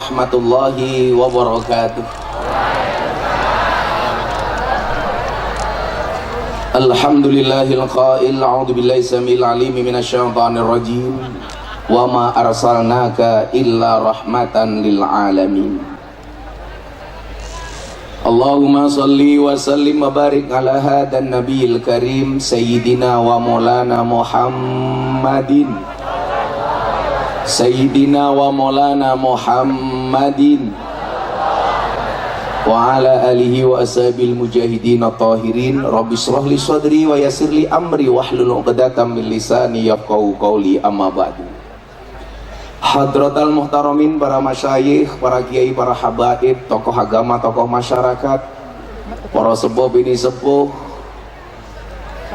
Warahmatullahi wabarakatuh. Alhamdulillahil qail a'udzu billahi samil alim minasyaitonir rajim wa ma arsalnaka illa rahmatan lil alamin. Allahumma salli wa sallim wa barik ala hadan nabiyil karim sayyidina wa maulana Muhammadin Sayyidina wa maulana Muhammadin wa ala alihi wa ashabil mujahidin at-tahirin. Rabbi shrah li sadri wa yassir li amri wahlul 'uqdatam min lisani yafqahu qawli, amma ba'du. Hadratal muhtaramin, para masyayikh, para kiai, para habaib, tokoh agama, tokoh masyarakat, para sepuh bini sepuh,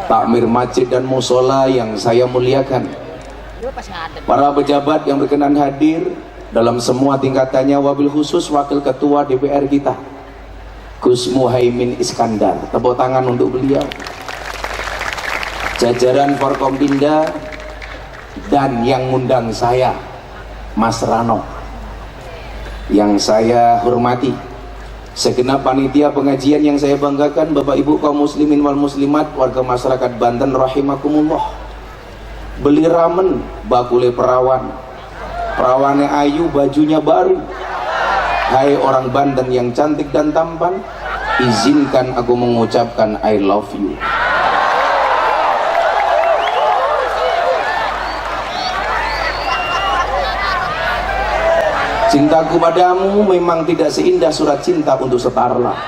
takmir masjid dan musola yang saya muliakan, para pejabat yang berkenan hadir dalam semua tingkatannya, wabil khusus wakil ketua DPR kita Gus Muhaimin Iskandar, tepuk tangan untuk beliau, jajaran Forkompinda, dan yang ngundang saya Mas Rano yang saya hormati, segenap panitia pengajian yang saya banggakan, Bapak Ibu kaum muslimin wal muslimat, warga masyarakat Banten rahimakumullah. Beli ramen, bakule perawan, perawannya ayu, bajunya baru. Hai orang Banten yang cantik dan tampan, izinkan aku mengucapkan I love you. Cintaku padamu memang tidak seindah surat cinta untuk Setarla,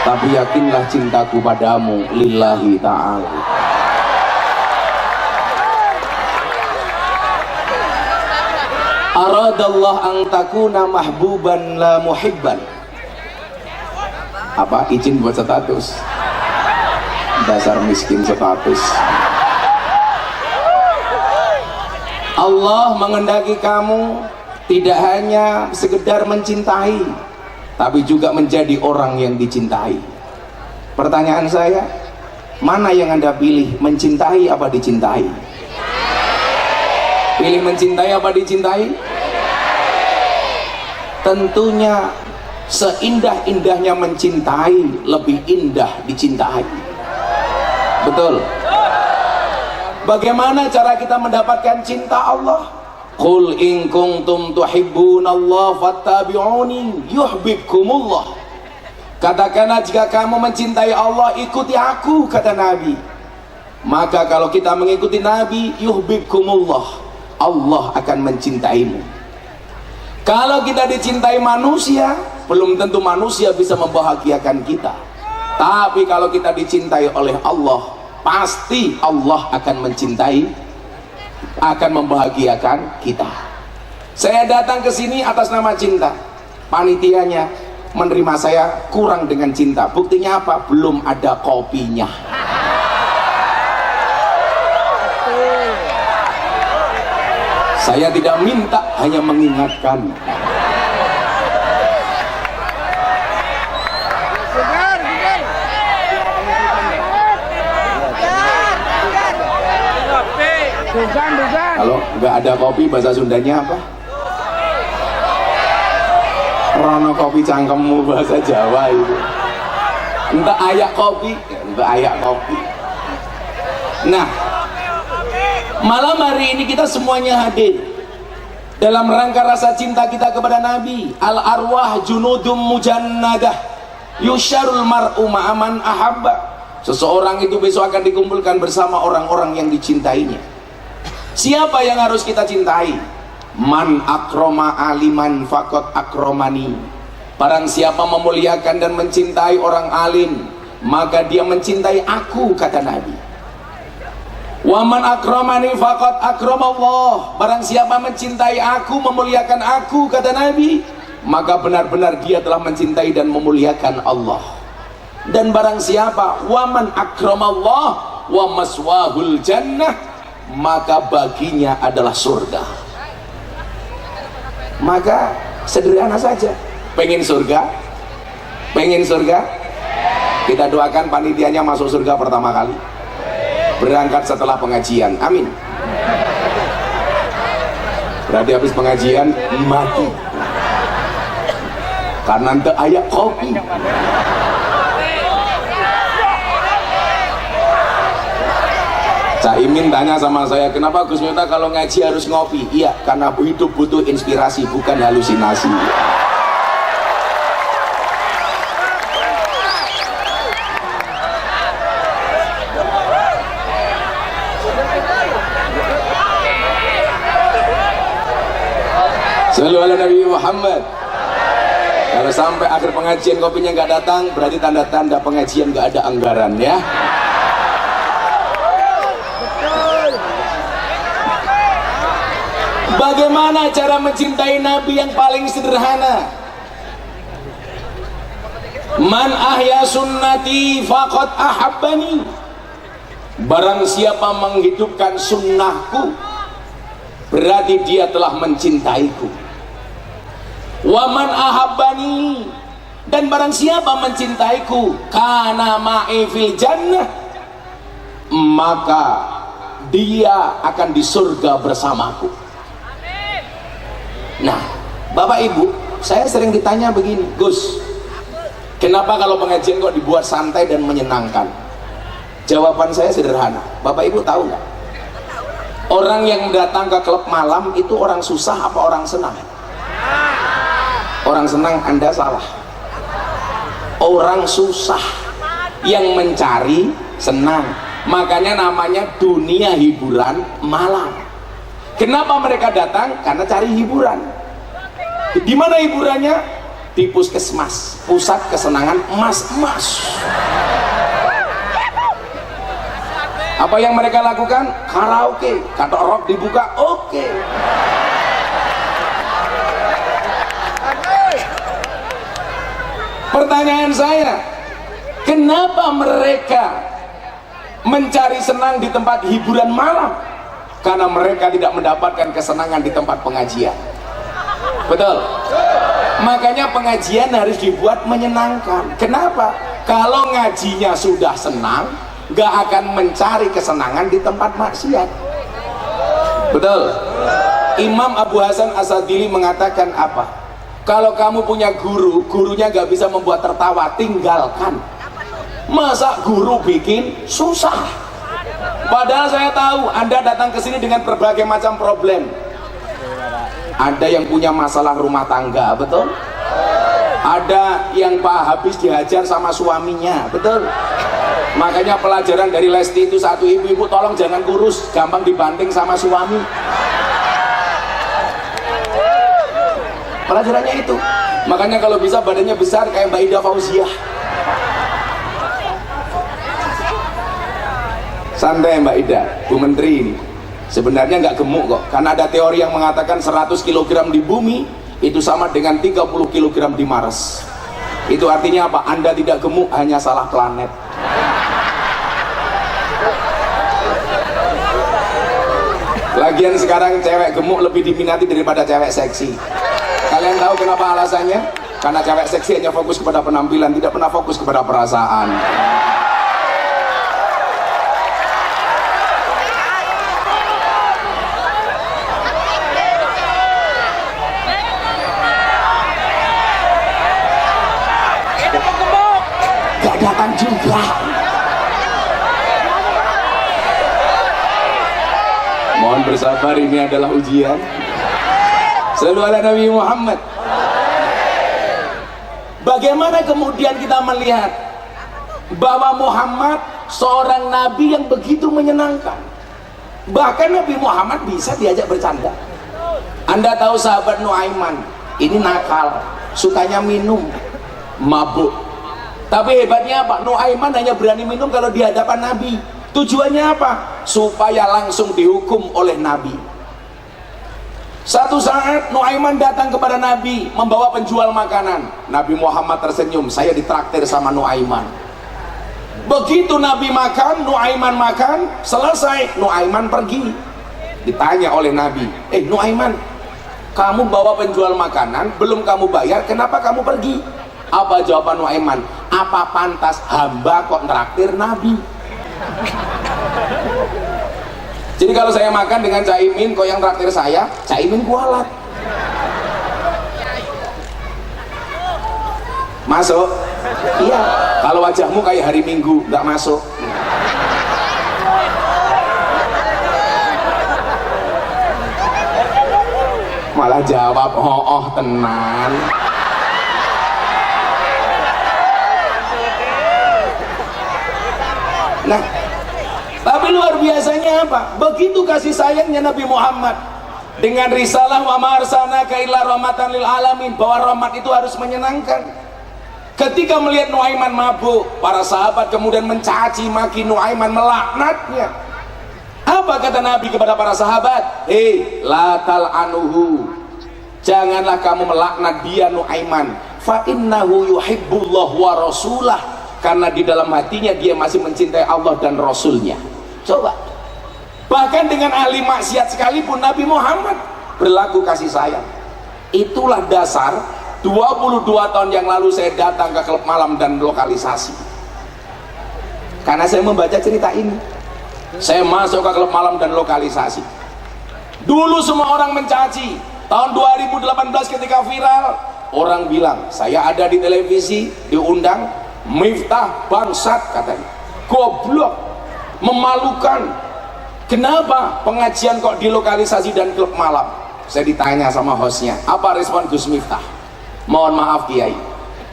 tapi yakinlah cintaku padamu lillahi ta'ala. Aradallah an takuna mahbuban la muhibban. Apa? Izin buat status. Dasar miskin status. Allah mengendaki kamu tidak hanya sekedar mencintai, tapi juga menjadi orang yang dicintai. Pertanyaan saya, mana yang Anda pilih, mencintai apa dicintai? Pilih mencintai apa dicintai? Tentunya seindah-indahnya mencintai, lebih indah dicintai. Betul? Bagaimana cara kita mendapatkan cinta Allah? Qul in kuntum tuhibbunallaha fattabi'uni yuhibbukumullah. Katakanlah, jika kamu mencintai Allah, ikuti aku, kata Nabi. Maka kalau kita mengikuti Nabi, yuhibbukumullah, Allah akan mencintaimu. Kalau kita dicintai manusia, belum tentu manusia bisa membahagiakan kita. Tapi kalau kita dicintai oleh Allah, pasti Allah akan mencintai, akan membahagiakan kita. Saya datang ke sini atas nama cinta. Panitianya menerima saya kurang dengan cinta. Buktinya apa? Belum ada kopinya. Saya tidak minta, hanya mengingatkan. Kalau nggak ada kopi, bahasa Sundanya apa? Rono kopi cangkemmu, bahasa Jawa itu. Entah ayak kopi, entah ayak kopi. Nah, malam hari ini kita semuanya hadir dalam rangka rasa cinta kita kepada Nabi. Al arwah junudum mujannadah yusyarul mar'u ma'aman ahabba. Seseorang itu besok akan dikumpulkan bersama orang-orang yang dicintainya. Siapa yang harus kita cintai? Man akroma aliman fakot akromani. Barang siapa memuliakan dan mencintai orang alim, maka dia mencintai aku, kata Nabi. Waman akramani faqad akramallah. Barang siapa mencintai aku, memuliakan aku, kata Nabi, maka benar-benar dia telah mencintai dan memuliakan Allah. Dan barang siapa waman akramallah wa maswahul jannah, maka baginya adalah surga. Maka sederhana saja, pengen surga? Pengen surga? Kita doakan panitianya masuk surga pertama kali, berangkat setelah pengajian, amin. Berarti habis pengajian mati. Karena ente ayak kopi. Caimin tanya sama saya, kenapa Gus Miftah kalau ngaji harus ngopi? Iya, karena hidup butuh inspirasi, bukan halusinasi. Sallu ala Nabi Muhammad. Kalau sampai akhir pengajian kopinya nggak datang, berarti tanda-tanda pengajian nggak ada anggaran ya. Bagaimana cara mencintai Nabi yang paling sederhana? Man ahya sunnati faqad ahabbani. Barang siapa menghidupkan sunnahku, berarti dia telah mencintaiku. Wa man ahabbani, dan barang siapa mencintaiku, kana ma'i fil jannah, maka dia akan di surga bersamaku. Nah, Bapak Ibu, saya sering ditanya begini, Gus, kenapa kalau pengajian kok dibuat santai dan menyenangkan? Jawaban saya sederhana. Bapak Ibu tahu nggak? Orang yang datang ke klub malam itu orang susah apa orang senang? Orang senang, Anda salah. Orang susah yang mencari senang. Makanya namanya dunia hiburan malam. Kenapa mereka datang? Karena cari hiburan. Di mana hiburannya? Di puskesmas, pusat kesenangan emas-emas. Apa yang mereka lakukan? Karaoke, kata rock dibuka, oke. Pertanyaan saya, kenapa mereka mencari senang di tempat hiburan malam? Karena mereka tidak mendapatkan kesenangan di tempat pengajian. Betul? Makanya pengajian harus dibuat menyenangkan. Kenapa? Kalau ngajinya sudah senang, gak akan mencari kesenangan di tempat maksiat. Betul? Imam Abu Hasan Asadili mengatakan apa? Kalau kamu punya guru, gurunya gak bisa membuat tertawa, tinggalkan. Masa guru bikin susah? Padahal saya tahu Anda datang ke sini dengan berbagai macam problem. Ada yang punya masalah rumah tangga, betul? Ada yang habis dihajar sama suaminya, betul? Makanya pelajaran dari Lesti itu satu, ibu-ibu tolong jangan kurus, gampang dibanting sama suami. Pelajarannya itu. Makanya kalau bisa badannya besar kayak Mbak Ida Fauziah. Santai Mbak Ida, Bu Menteri ini sebenarnya nggak gemuk kok, karena ada teori yang mengatakan 100 kg di bumi itu sama dengan 30 kg di Mars. Itu artinya apa? Anda tidak gemuk, hanya salah planet. Lagian sekarang cewek gemuk lebih diminati daripada cewek seksi. Kalian tahu kenapa alasannya? Karena cewek seksi hanya fokus kepada penampilan, tidak pernah fokus kepada perasaan. Datang juga. Mohon bersabar, ini adalah ujian. Sallu ala Nabi Muhammad. Bagaimana kemudian kita melihat bahwa Muhammad seorang nabi yang begitu menyenangkan. Bahkan Nabi Muhammad bisa diajak bercanda. Anda tahu sahabat Nuaiman, ini nakal, sukanya minum, mabuk. Tapi hebatnya apa? Nuaiman hanya berani minum kalau di hadapan Nabi. Tujuannya apa? Supaya langsung dihukum oleh Nabi. Satu saat Nuaiman datang kepada Nabi membawa penjual makanan. Nabi Muhammad tersenyum, saya ditraktir sama Nuaiman. Begitu Nabi makan, Nuaiman makan, selesai, Nuaiman pergi. Ditanya oleh Nabi, Nuaiman, kamu bawa penjual makanan, belum kamu bayar, kenapa kamu pergi? Apa jawaban Nuaiman? Apa pantas hamba kok nraktir Nabi? Jadi kalau saya makan dengan Caimin, kok yang traktir saya, Caimin kualat. Masuk? Iya. Kalau wajahmu kayak hari Minggu, nggak masuk. Malah jawab, oh tenan. Nah, tapi luar biasanya apa? Begitu kasih sayangnya Nabi Muhammad dengan risalah wa ma arsalnaka illa rahmatan lil alamin, bahwa rahmat itu harus menyenangkan. Ketika melihat Nuaiman mabuk, para sahabat kemudian mencaci maki Nuaiman, melaknatnya. Apa kata Nabi kepada para sahabat? La tal'anuhu, janganlah kamu melaknat dia Nuaiman, fa innahu yuhibbullah wa rasulah, karena di dalam hatinya dia masih mencintai Allah dan Rasulnya. Coba, bahkan dengan ahli maksiat sekalipun Nabi Muhammad berlaku kasih sayang. Itulah dasar 22 tahun yang lalu saya datang ke klub malam dan lokalisasi, karena saya membaca cerita ini. Saya masuk ke klub malam dan lokalisasi. Dulu semua orang mencaci. Tahun 2018 ketika viral, orang bilang saya ada di televisi, diundang, Miftah bangsat katanya, goblok, memalukan. Kenapa pengajian kok di lokalisasi dan klub malam? Saya ditanya sama hostnya, apa respon Gus Miftah? Mohon maaf Kiai,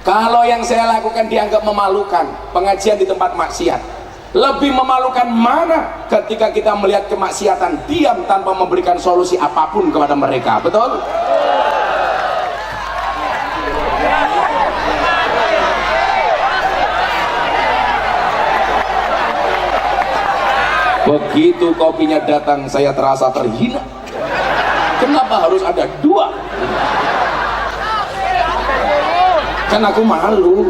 kalau yang saya lakukan dianggap memalukan, pengajian di tempat maksiat. Lebih memalukan mana ketika kita melihat kemaksiatan, diam tanpa memberikan solusi apapun kepada mereka, betul? Begitu kopinya datang, saya terasa terhina. Kenapa harus ada dua? Kan aku malu.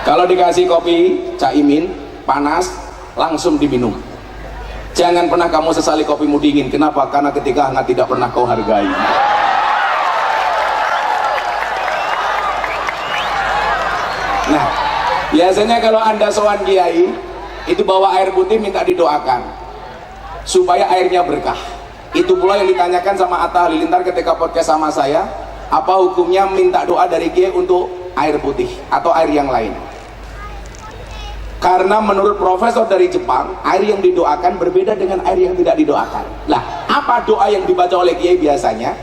Kalau dikasih kopi Caimin panas, langsung diminum. Jangan pernah kamu sesali kopimu dingin. Kenapa? Karena ketika hangat tidak pernah kau hargai. Nah, biasanya kalau anda sowan kiai, itu bawa air putih minta didoakan supaya airnya berkah. Itu pula yang ditanyakan sama Atta Halilintar ketika podcast sama saya, apa hukumnya minta doa dari kiai untuk air putih atau air yang lain. Karena menurut profesor dari Jepang, air yang didoakan berbeda dengan air yang tidak didoakan. Lah, apa doa yang dibaca oleh kiai biasanya?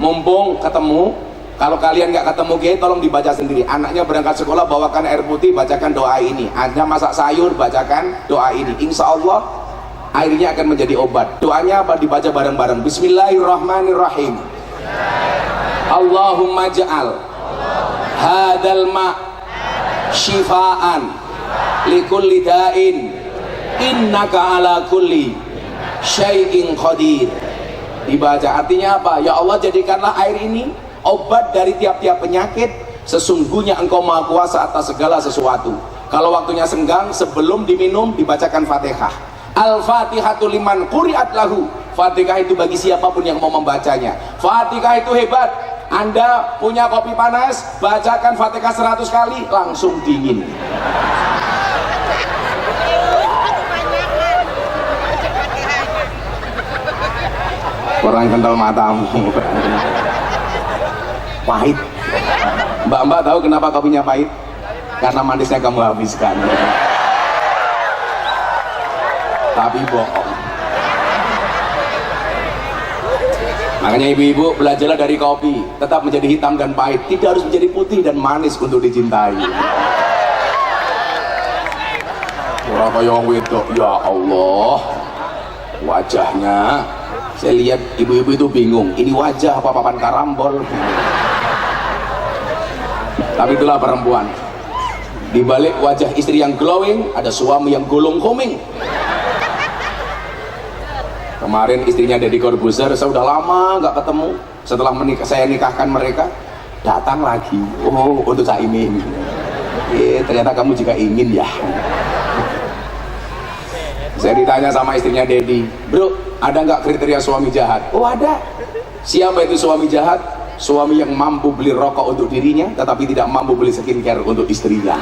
Mumpung ketemu, kalau kalian nggak ketemu kiai, tolong dibaca sendiri. Anaknya berangkat sekolah, bawakan air putih, bacakan doa ini. Anda masak sayur, bacakan doa ini. Insya Allah airnya akan menjadi obat. Doanya apa? Dibaca bareng-bareng. Bismillahirrahmanirrahim. Allahumma ja'al hadal ma' shifaan likulli da'in innaka ala kulli syai'in qadir. Dibaca, artinya apa? Ya Allah, jadikanlah air ini obat dari tiap-tiap penyakit. Sesungguhnya engkau maha kuasa atas segala sesuatu. Kalau waktunya senggang, sebelum diminum dibacakan Fatihah. Al-Fatihatu liman quri'at lahu. Fatihah itu bagi siapapun yang mau membacanya. Fatihah itu hebat. Anda punya kopi panas, bacakan Fatihah 100 kali, langsung dingin. Kurang kental matamu. Pahit. Mbak-mbak tahu kenapa kopinya pahit? Karena manisnya kamu habiskan. Tapi bohong. Makanya ibu-ibu belajarlah dari kopi, tetap menjadi hitam dan pahit, tidak harus menjadi putih dan manis untuk dicintai. Orang kaya wedok, ya Allah, wajahnya, saya lihat ibu-ibu itu bingung, ini wajah apa papan karambol? Tapi itulah perempuan. Di balik wajah istri yang glowing, ada suami yang golong koming. Kemarin istrinya Deddy Corbuzier, saya udah lama nggak ketemu. Setelah saya nikahkan mereka, datang lagi. Oh, untuk Caimin. Ternyata kamu juga ingin ya. Saya ditanya sama istrinya Deddy, bro, ada nggak kriteria suami jahat? Oh ada. Siapa itu suami jahat? Suami yang mampu beli rokok untuk dirinya, tetapi tidak mampu beli skincare untuk istrinya.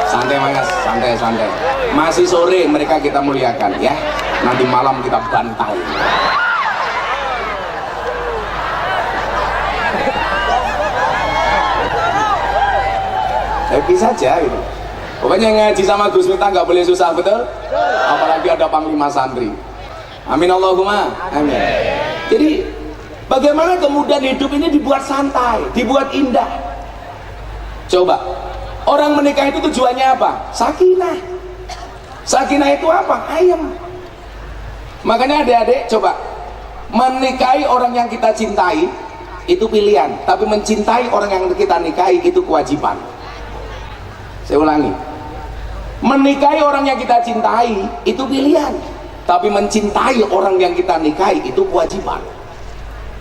Santai mas, santai. Masih sore mereka kita muliakan ya. Nanti malam kita bantai. Happy saja gitu. Pokoknya ngaji sama Gus Miftah nggak boleh susah, betul? Apalagi ada panglima santri. Amin Allahumma amin. Jadi bagaimana kemudian hidup ini dibuat santai, dibuat indah? Coba, orang menikah itu tujuannya apa? Sakinah. Sakinah itu apa? Ayam. Makanya adik-adik coba, menikahi orang yang kita cintai itu pilihan, tapi mencintai orang yang kita nikahi itu kewajiban. Saya ulangi, menikahi orang yang kita cintai itu pilihan, tapi mencintai orang yang kita nikahi itu kewajiban.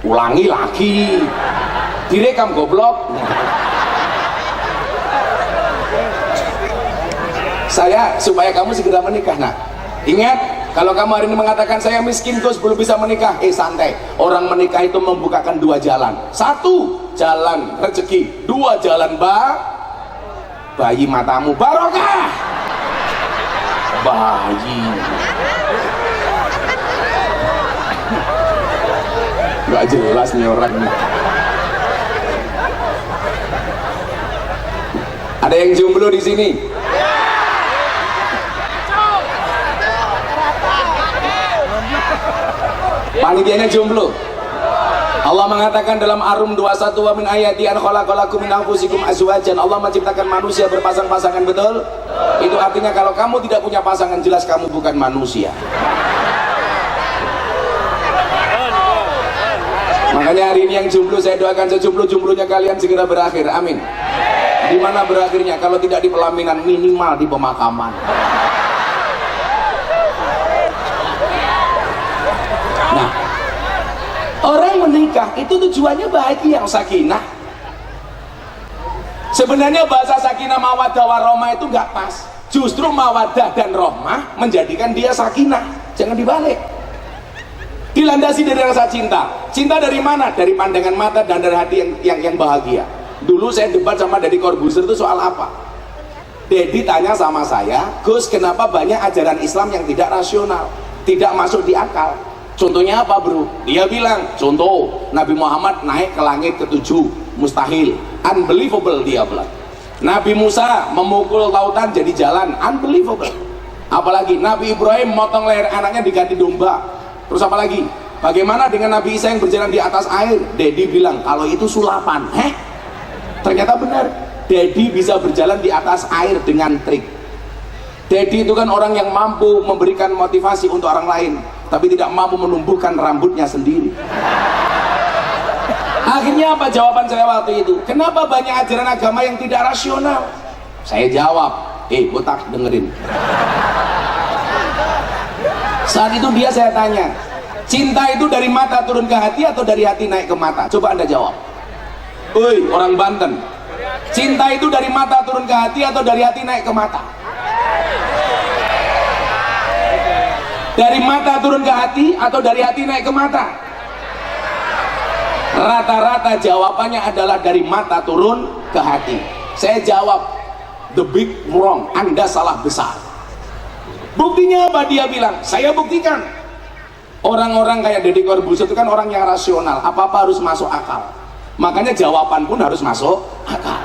Ulangi lagi, direkam goblok. Saya supaya kamu segera menikah. Nah, ingat, kalau kamu hari ini mengatakan saya miskin Gus belum bisa menikah, santai. Orang menikah itu membukakan dua jalan. Satu, jalan rezeki. Dua, jalan bayi matamu barokah. Bayi nggak jelas nih orang nih. Ada yang jomblo di sini? Panitianya jomblo. Allah mengatakan dalam Ar-Rum 21, wa min ayati an khalaqalakum min anfusikum azwajan. Allah menciptakan manusia berpasang-pasangan, betul? Itu artinya kalau kamu tidak punya pasangan, jelas kamu bukan manusia. Makanya hari ini yang jomblo saya doakan sejomblo-jomblonya kalian segera berakhir. Amin. Di mana berakhirnya? Kalau tidak di pelaminan, minimal di pemakaman. Nah, orang menikah itu tujuannya bahagia, sakinah. Sebenarnya bahasa sakinah mawaddah warahmah itu nggak pas. Justru mawaddah dan rahmah menjadikan dia sakinah. Jangan dibalik. Dilandasi dari rasa cinta. Cinta dari mana? Dari pandangan mata dan dari hati yang bahagia. Dulu saya debat sama Deddy Corbuzier itu soal apa? Deddy tanya sama saya, Gus, kenapa banyak ajaran Islam yang tidak rasional, tidak masuk di akal? Contohnya apa, bro? Dia bilang, contoh, Nabi Muhammad naik ke langit ke-7, mustahil, unbelievable dia bilang. Nabi Musa memukul lautan jadi jalan, unbelievable. Apalagi Nabi Ibrahim motong leher anaknya diganti domba. Terus apa lagi? Bagaimana dengan Nabi Isa yang berjalan di atas air? Dedi bilang, kalau itu sulapan. Ternyata benar, Dedi bisa berjalan di atas air dengan trik. Dedi itu kan orang yang mampu memberikan motivasi untuk orang lain, tapi tidak mampu menumbuhkan rambutnya sendiri. Akhirnya apa jawaban saya waktu itu? Kenapa banyak ajaran agama yang tidak rasional? Saya jawab, botak, dengerin. Saat itu dia saya tanya, cinta itu dari mata turun ke hati atau dari hati naik ke mata? Coba Anda jawab. Oi, orang Banten, cinta itu dari mata turun ke hati atau dari hati naik ke mata? Dari mata turun ke hati atau dari hati naik ke mata? Rata-rata jawabannya adalah dari mata turun ke hati. Saya jawab, the big wrong, Anda salah besar. Buktinya apa? Dia bilang, saya buktikan. Orang-orang kayak Deddy Corbuzier itu kan orang yang rasional, apa-apa harus masuk akal. Makanya jawaban pun harus masuk akal.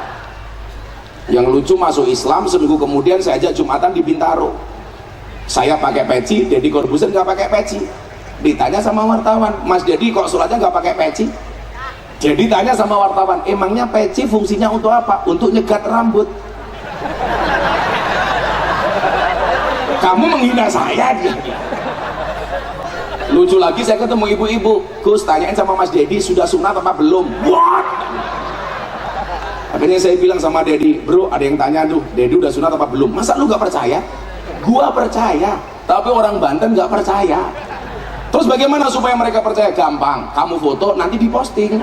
Yang lucu masuk Islam, seminggu kemudian saya ajak Jumatan di Bintaro. Saya pakai peci, Deddy Corbuzier nggak pakai peci. Ditanya sama wartawan, Mas Deddy kok sholatnya nggak pakai peci? Jadi tanya sama wartawan, emangnya peci fungsinya untuk apa? Untuk nyegat rambut. Kamu menghina saya dia. Lucu lagi saya ketemu ibu-ibu, Gus tanyain sama Mas Deddy sudah sunat apa belum? What? Akhirnya saya bilang sama Deddy, bro ada yang tanya tuh, Deddy udah sunat apa belum? Masa lu gak percaya? Gua percaya, tapi orang Banten gak percaya. Terus bagaimana supaya mereka percaya? Gampang, kamu foto nanti diposting.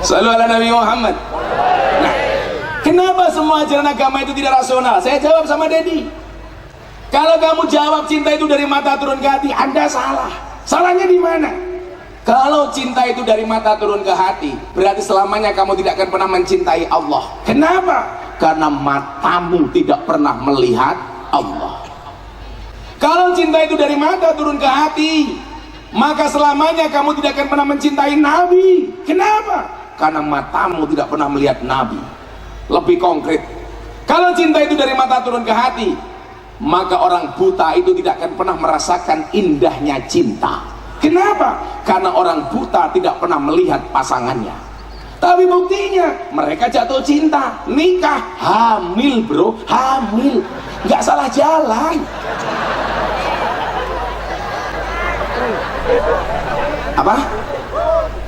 Sallu ala Nabi Muhammad. Nah, kenapa semua ajaran agama itu tidak rasional? Saya jawab sama Deddy, kalau kamu jawab cinta itu dari mata turun ke hati, Anda salah. Salahnya di mana? Kalau cinta itu dari mata turun ke hati, berarti selamanya kamu tidak akan pernah mencintai Allah. Kenapa? Karena matamu tidak pernah melihat Allah. Kalau cinta itu dari mata turun ke hati, maka selamanya kamu tidak akan pernah mencintai Nabi. Kenapa? Karena matamu tidak pernah melihat Nabi. Lebih konkret, kalau cinta itu dari mata turun ke hati, maka orang buta itu tidak akan pernah merasakan indahnya cinta. Kenapa? Karena orang buta tidak pernah melihat pasangannya. Tapi buktinya mereka jatuh cinta, nikah, hamil bro, hamil, nggak salah jalan. Apa?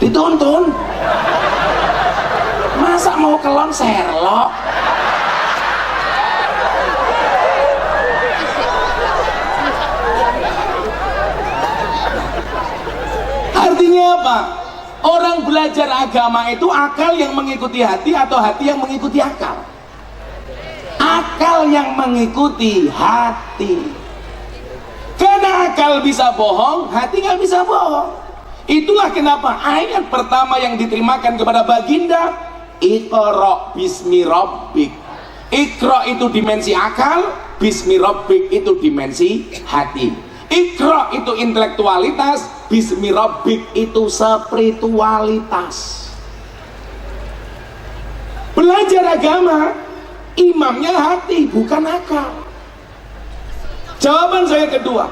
Dituntun. Masa mau kelon Sherlock? Artinya apa? Orang belajar agama itu akal yang mengikuti hati atau hati yang mengikuti akal? Akal yang mengikuti hati. Karena akal bisa bohong, hati nggak bisa bohong. Itulah kenapa ayat pertama yang diterimakan kepada baginda, Iqra bismi rabbik. Iqra itu dimensi akal, bismi rabbik itu dimensi hati. Iqra itu intelektualitas, bismi rabbik itu spiritualitas. Belajar agama, imamnya hati bukan akal. Jawaban saya kedua,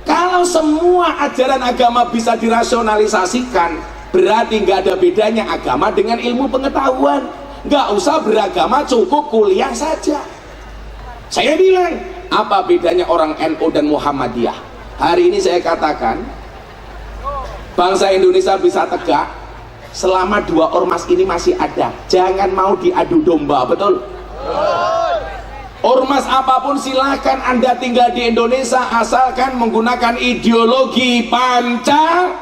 kalau semua ajaran agama bisa dirasionalisasikan, berarti nggak ada bedanya agama dengan ilmu pengetahuan. Nggak usah beragama, cukup kuliah saja. Saya bilang, apa bedanya orang NU dan Muhammadiyah? Hari ini saya katakan, bangsa Indonesia bisa tegak selama dua ormas ini masih ada. Jangan mau diadu domba, betul? Ormas apapun silahkan Anda tinggal di Indonesia asalkan menggunakan ideologi Pancasila.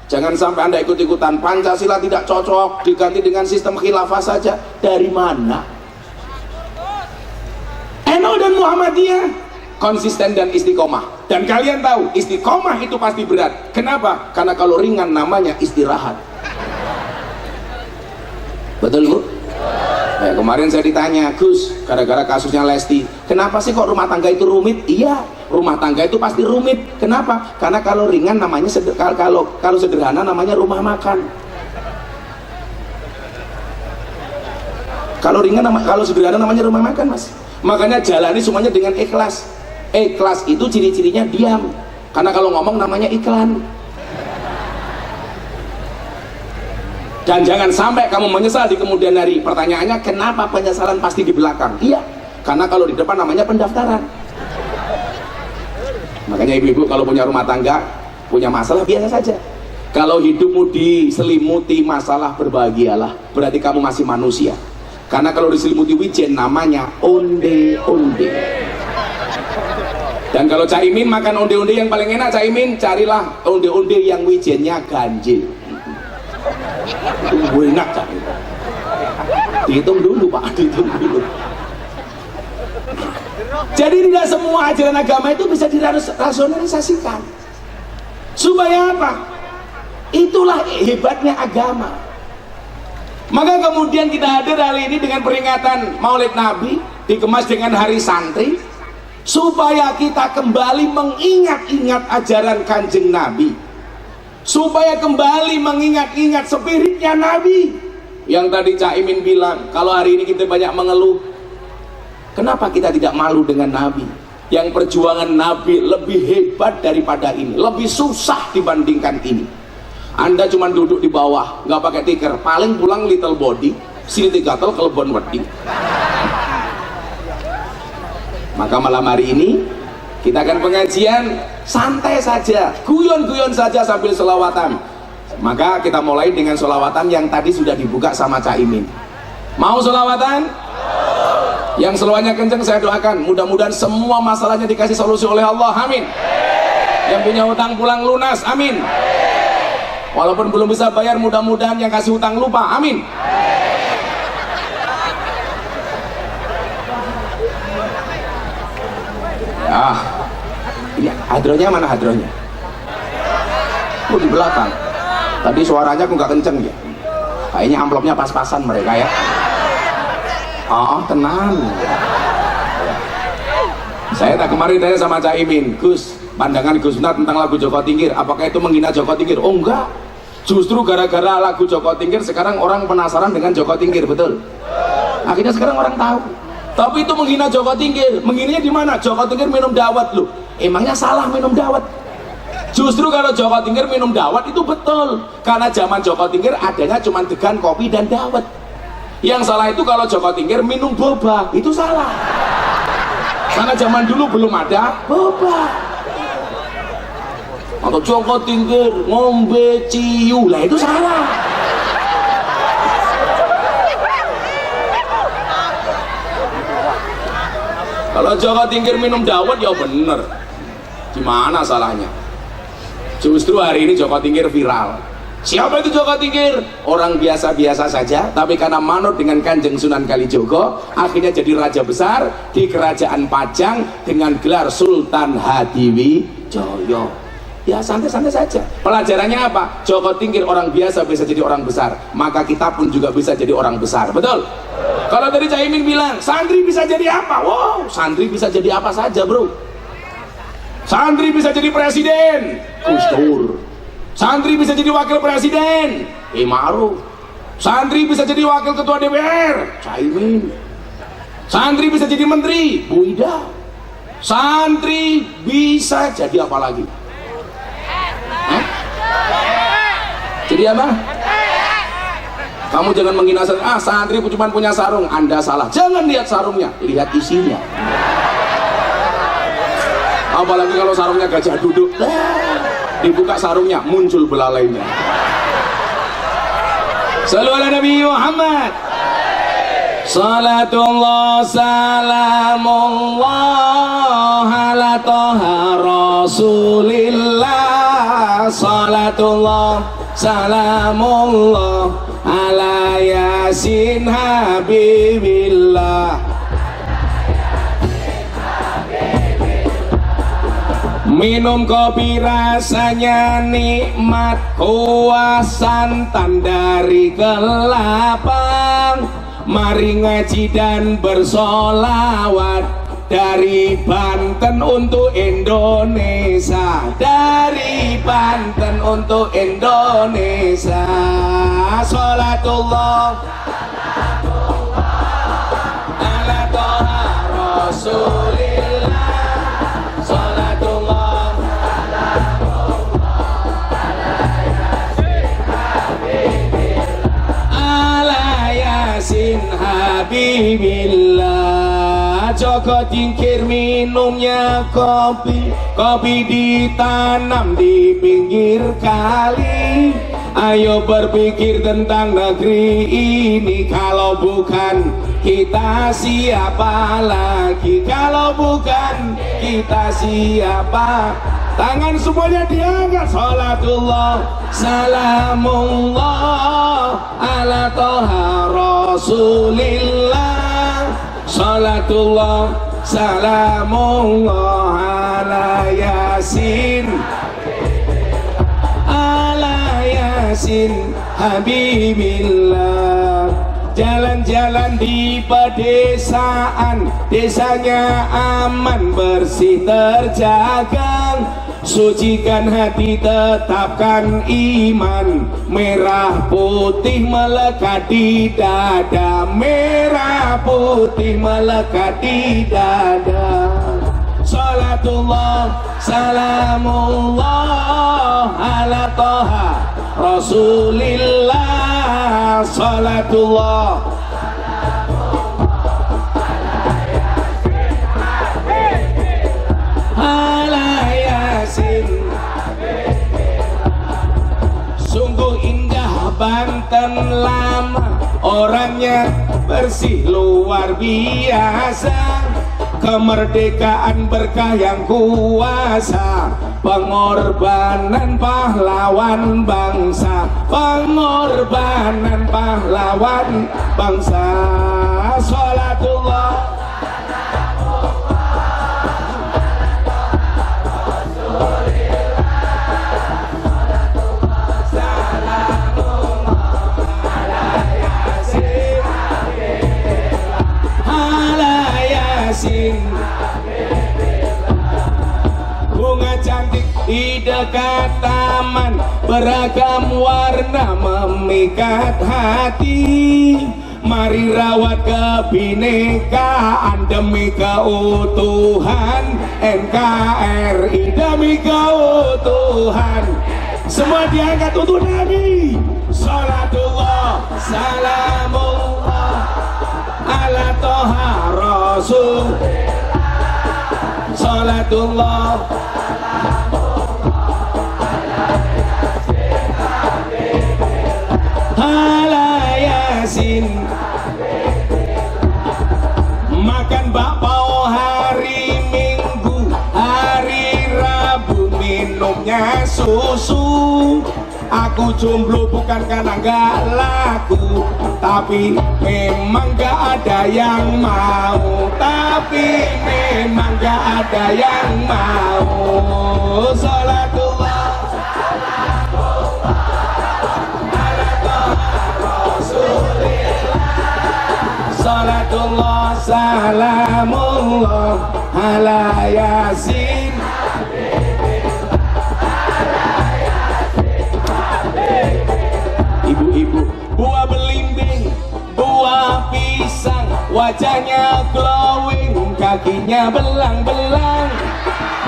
Jangan sampai Anda ikut-ikutan Pancasila tidak cocok, diganti dengan sistem khilafah saja. Dari mana? NU dan Muhammadiyah konsisten dan istiqomah. Dan kalian tahu istiqomah itu pasti berat. Kenapa? Karena kalau ringan namanya istirahat. Betul Bu? Kemarin saya ditanya, Gus, gara-gara kasusnya Lesti, kenapa sih kok rumah tangga itu rumit? Iya, rumah tangga itu pasti rumit. Kenapa? Karena kalau ringan namanya kalau sederhana namanya rumah makan. Kalau ringan kalau sederhana namanya rumah makan, Mas. Makanya jalani semuanya dengan ikhlas. Ikhlas itu ciri-cirinya diam. Karena kalau ngomong namanya iklan. Dan jangan sampai kamu menyesal di kemudian hari. Pertanyaannya, kenapa penyesalan pasti di belakang? Iya, karena kalau di depan namanya pendaftaran. Makanya ibu-ibu kalau punya rumah tangga, punya masalah biasa saja. Kalau hidupmu diselimuti masalah, berbahagialah. Berarti kamu masih manusia. Karena kalau diselimuti wijen namanya onde-onde. Dan kalau Caimin makan onde-onde yang paling enak, Caimin carilah onde-onde yang wijennya ganjil. Itu enak kan? Dihitung dulu Pak, dihitung dulu. Jadi tidak semua ajaran agama itu bisa dirasionalisasikan. Supaya apa? Itulah hebatnya agama. Maka kemudian kita hadir hari ini dengan peringatan Maulid Nabi, dikemas dengan hari santri, supaya kita kembali mengingat-ingat ajaran Kanjeng Nabi, supaya kembali mengingat-ingat spiritnya Nabi. Yang tadi Caimin bilang, kalau hari ini kita banyak mengeluh, kenapa kita tidak malu dengan Nabi? Yang perjuangan Nabi lebih hebat daripada ini, lebih susah dibandingkan ini. Anda cuma duduk di bawah, nggak pakai tikar, paling pulang little body, sini gatel kelebon wedi. Maka malam hari ini kita akan pengajian santai saja, guyon-guyon saja sambil selawatan. Maka kita mulai dengan selawatan yang tadi sudah dibuka sama Caimin. Mau selawatan? Yang selawatnya kenceng saya doakan, mudah-mudahan semua masalahnya dikasih solusi oleh Allah, amin. Yang punya hutang pulang lunas, amin. Walaupun belum bisa bayar, mudah-mudahan yang kasih hutang lupa, amin. Ya, ini hadronya mana hadronya? aku di belakang. Tadi suaranya aku nggak kenceng ya. Kayaknya amplopnya pas-pasan mereka ya. Oh, tenang. Saya tak kemarin tanya sama Cak Imin, Gus, pandangan Gus Nat tentang lagu Joko Tingkir, apakah itu menghina Joko Tingkir? Oh enggak, justru gara-gara lagu Joko Tingkir sekarang orang penasaran dengan Joko Tingkir, betul? Akhirnya sekarang orang tahu. Tapi itu menghina Joko Tingkir. Menghinanya di mana? Joko Tingkir minum dawet loh. Emangnya salah minum dawet? Justru kalau Joko Tingkir minum dawet itu betul, karena zaman Joko Tingkir adanya cuma degan, kopi dan dawet. Yang salah itu kalau Joko Tingkir minum boba, itu salah. Karena zaman dulu belum ada boba. Atau Joko Tingkir ngombe ciu, lah itu salah. Kalau Joko Tingkir minum dawet ya bener. Gimana salahnya? Justru hari ini Joko Tingkir viral. Siapa itu Joko Tingkir? Orang biasa-biasa saja, tapi karena manut dengan Kanjeng Sunan Kalijogo, akhirnya jadi raja besar di kerajaan Pajang dengan gelar Sultan Hadiwijoyo. Ya santai-santai saja. Pelajarannya apa? Joko Tingkir orang biasa bisa jadi orang besar, maka kita pun juga bisa jadi orang besar. Betul? Kalau tadi Cak Imin bilang, santri bisa jadi apa? Wow, santri bisa jadi apa saja, bro. Santri bisa jadi presiden, Gus Dur. Santri bisa jadi wakil presiden, Ma'ruf. Santri bisa jadi wakil ketua DPR, Caimin. Santri bisa jadi menteri, Bu Ida. Santri bisa jadi apa lagi? Jadi apa? Kamu jangan menghina santri. Santri cuma punya sarung. Anda salah. Jangan lihat sarungnya, lihat isinya. Apalagi kalau sarungnya gajah duduk, dibuka sarungnya muncul belalainya. Sallu ala Nabi Muhammad. Salatullah salamullah ala toha rasulillah. Salatullah salamullah ala yasin habibillah. Minum kopi rasanya nikmat, kuah santan dari kelapa. Mari ngaji dan bersolawat, dari Banten untuk Indonesia, dari Banten untuk Indonesia. Sholatullah ala toha rasulillah. Sholatullah Yasin Habibillah. Joko Tingkir minumnya kopi, kopi ditanam di pinggir kali. Ayo berpikir tentang negeri ini, kalau bukan kita siapa lagi? Kalau bukan kita siapa? Tangan semuanya diangkat. Salatullah salamullah ala toha rasulillah. Salatullah salamullah ala yasin, ala yasin habibillah. Jalan-jalan di pedesaan, desanya aman bersih terjaga. Sucikan hati, tetapkan iman. Merah putih melekat di dada, merah putih melekat di dada. Salatullah salamullah ala toha rasulillah. Salatullah ala yasin. Sungguh indah Banten lama, orangnya bersih luar biasa. Kemerdekaan berkah yang kuasa, pengorbanan pahlawan bangsa, pengorbanan pahlawan bangsa. Salatullah di dekat taman, beragam warna memikat hati. Mari rawat kebinekaan demi keutuhan NKRI, demi keutuhan. Semua diangkat untuk Nabi. Salatullah, salamullah ala toha rasul. Salatullah, ala Yasin. Makan bakpao hari Minggu, hari Rabu minumnya susu. Aku jomblo bukan karena gak laku, tapi memang gak ada yang mau. Tapi memang gak ada yang mau. Salatullah, salatullah, salamullah ala Yasin. Ibu-ibu, buah belimbing, buah pisang, wajahnya glowing, kakinya belang-belang.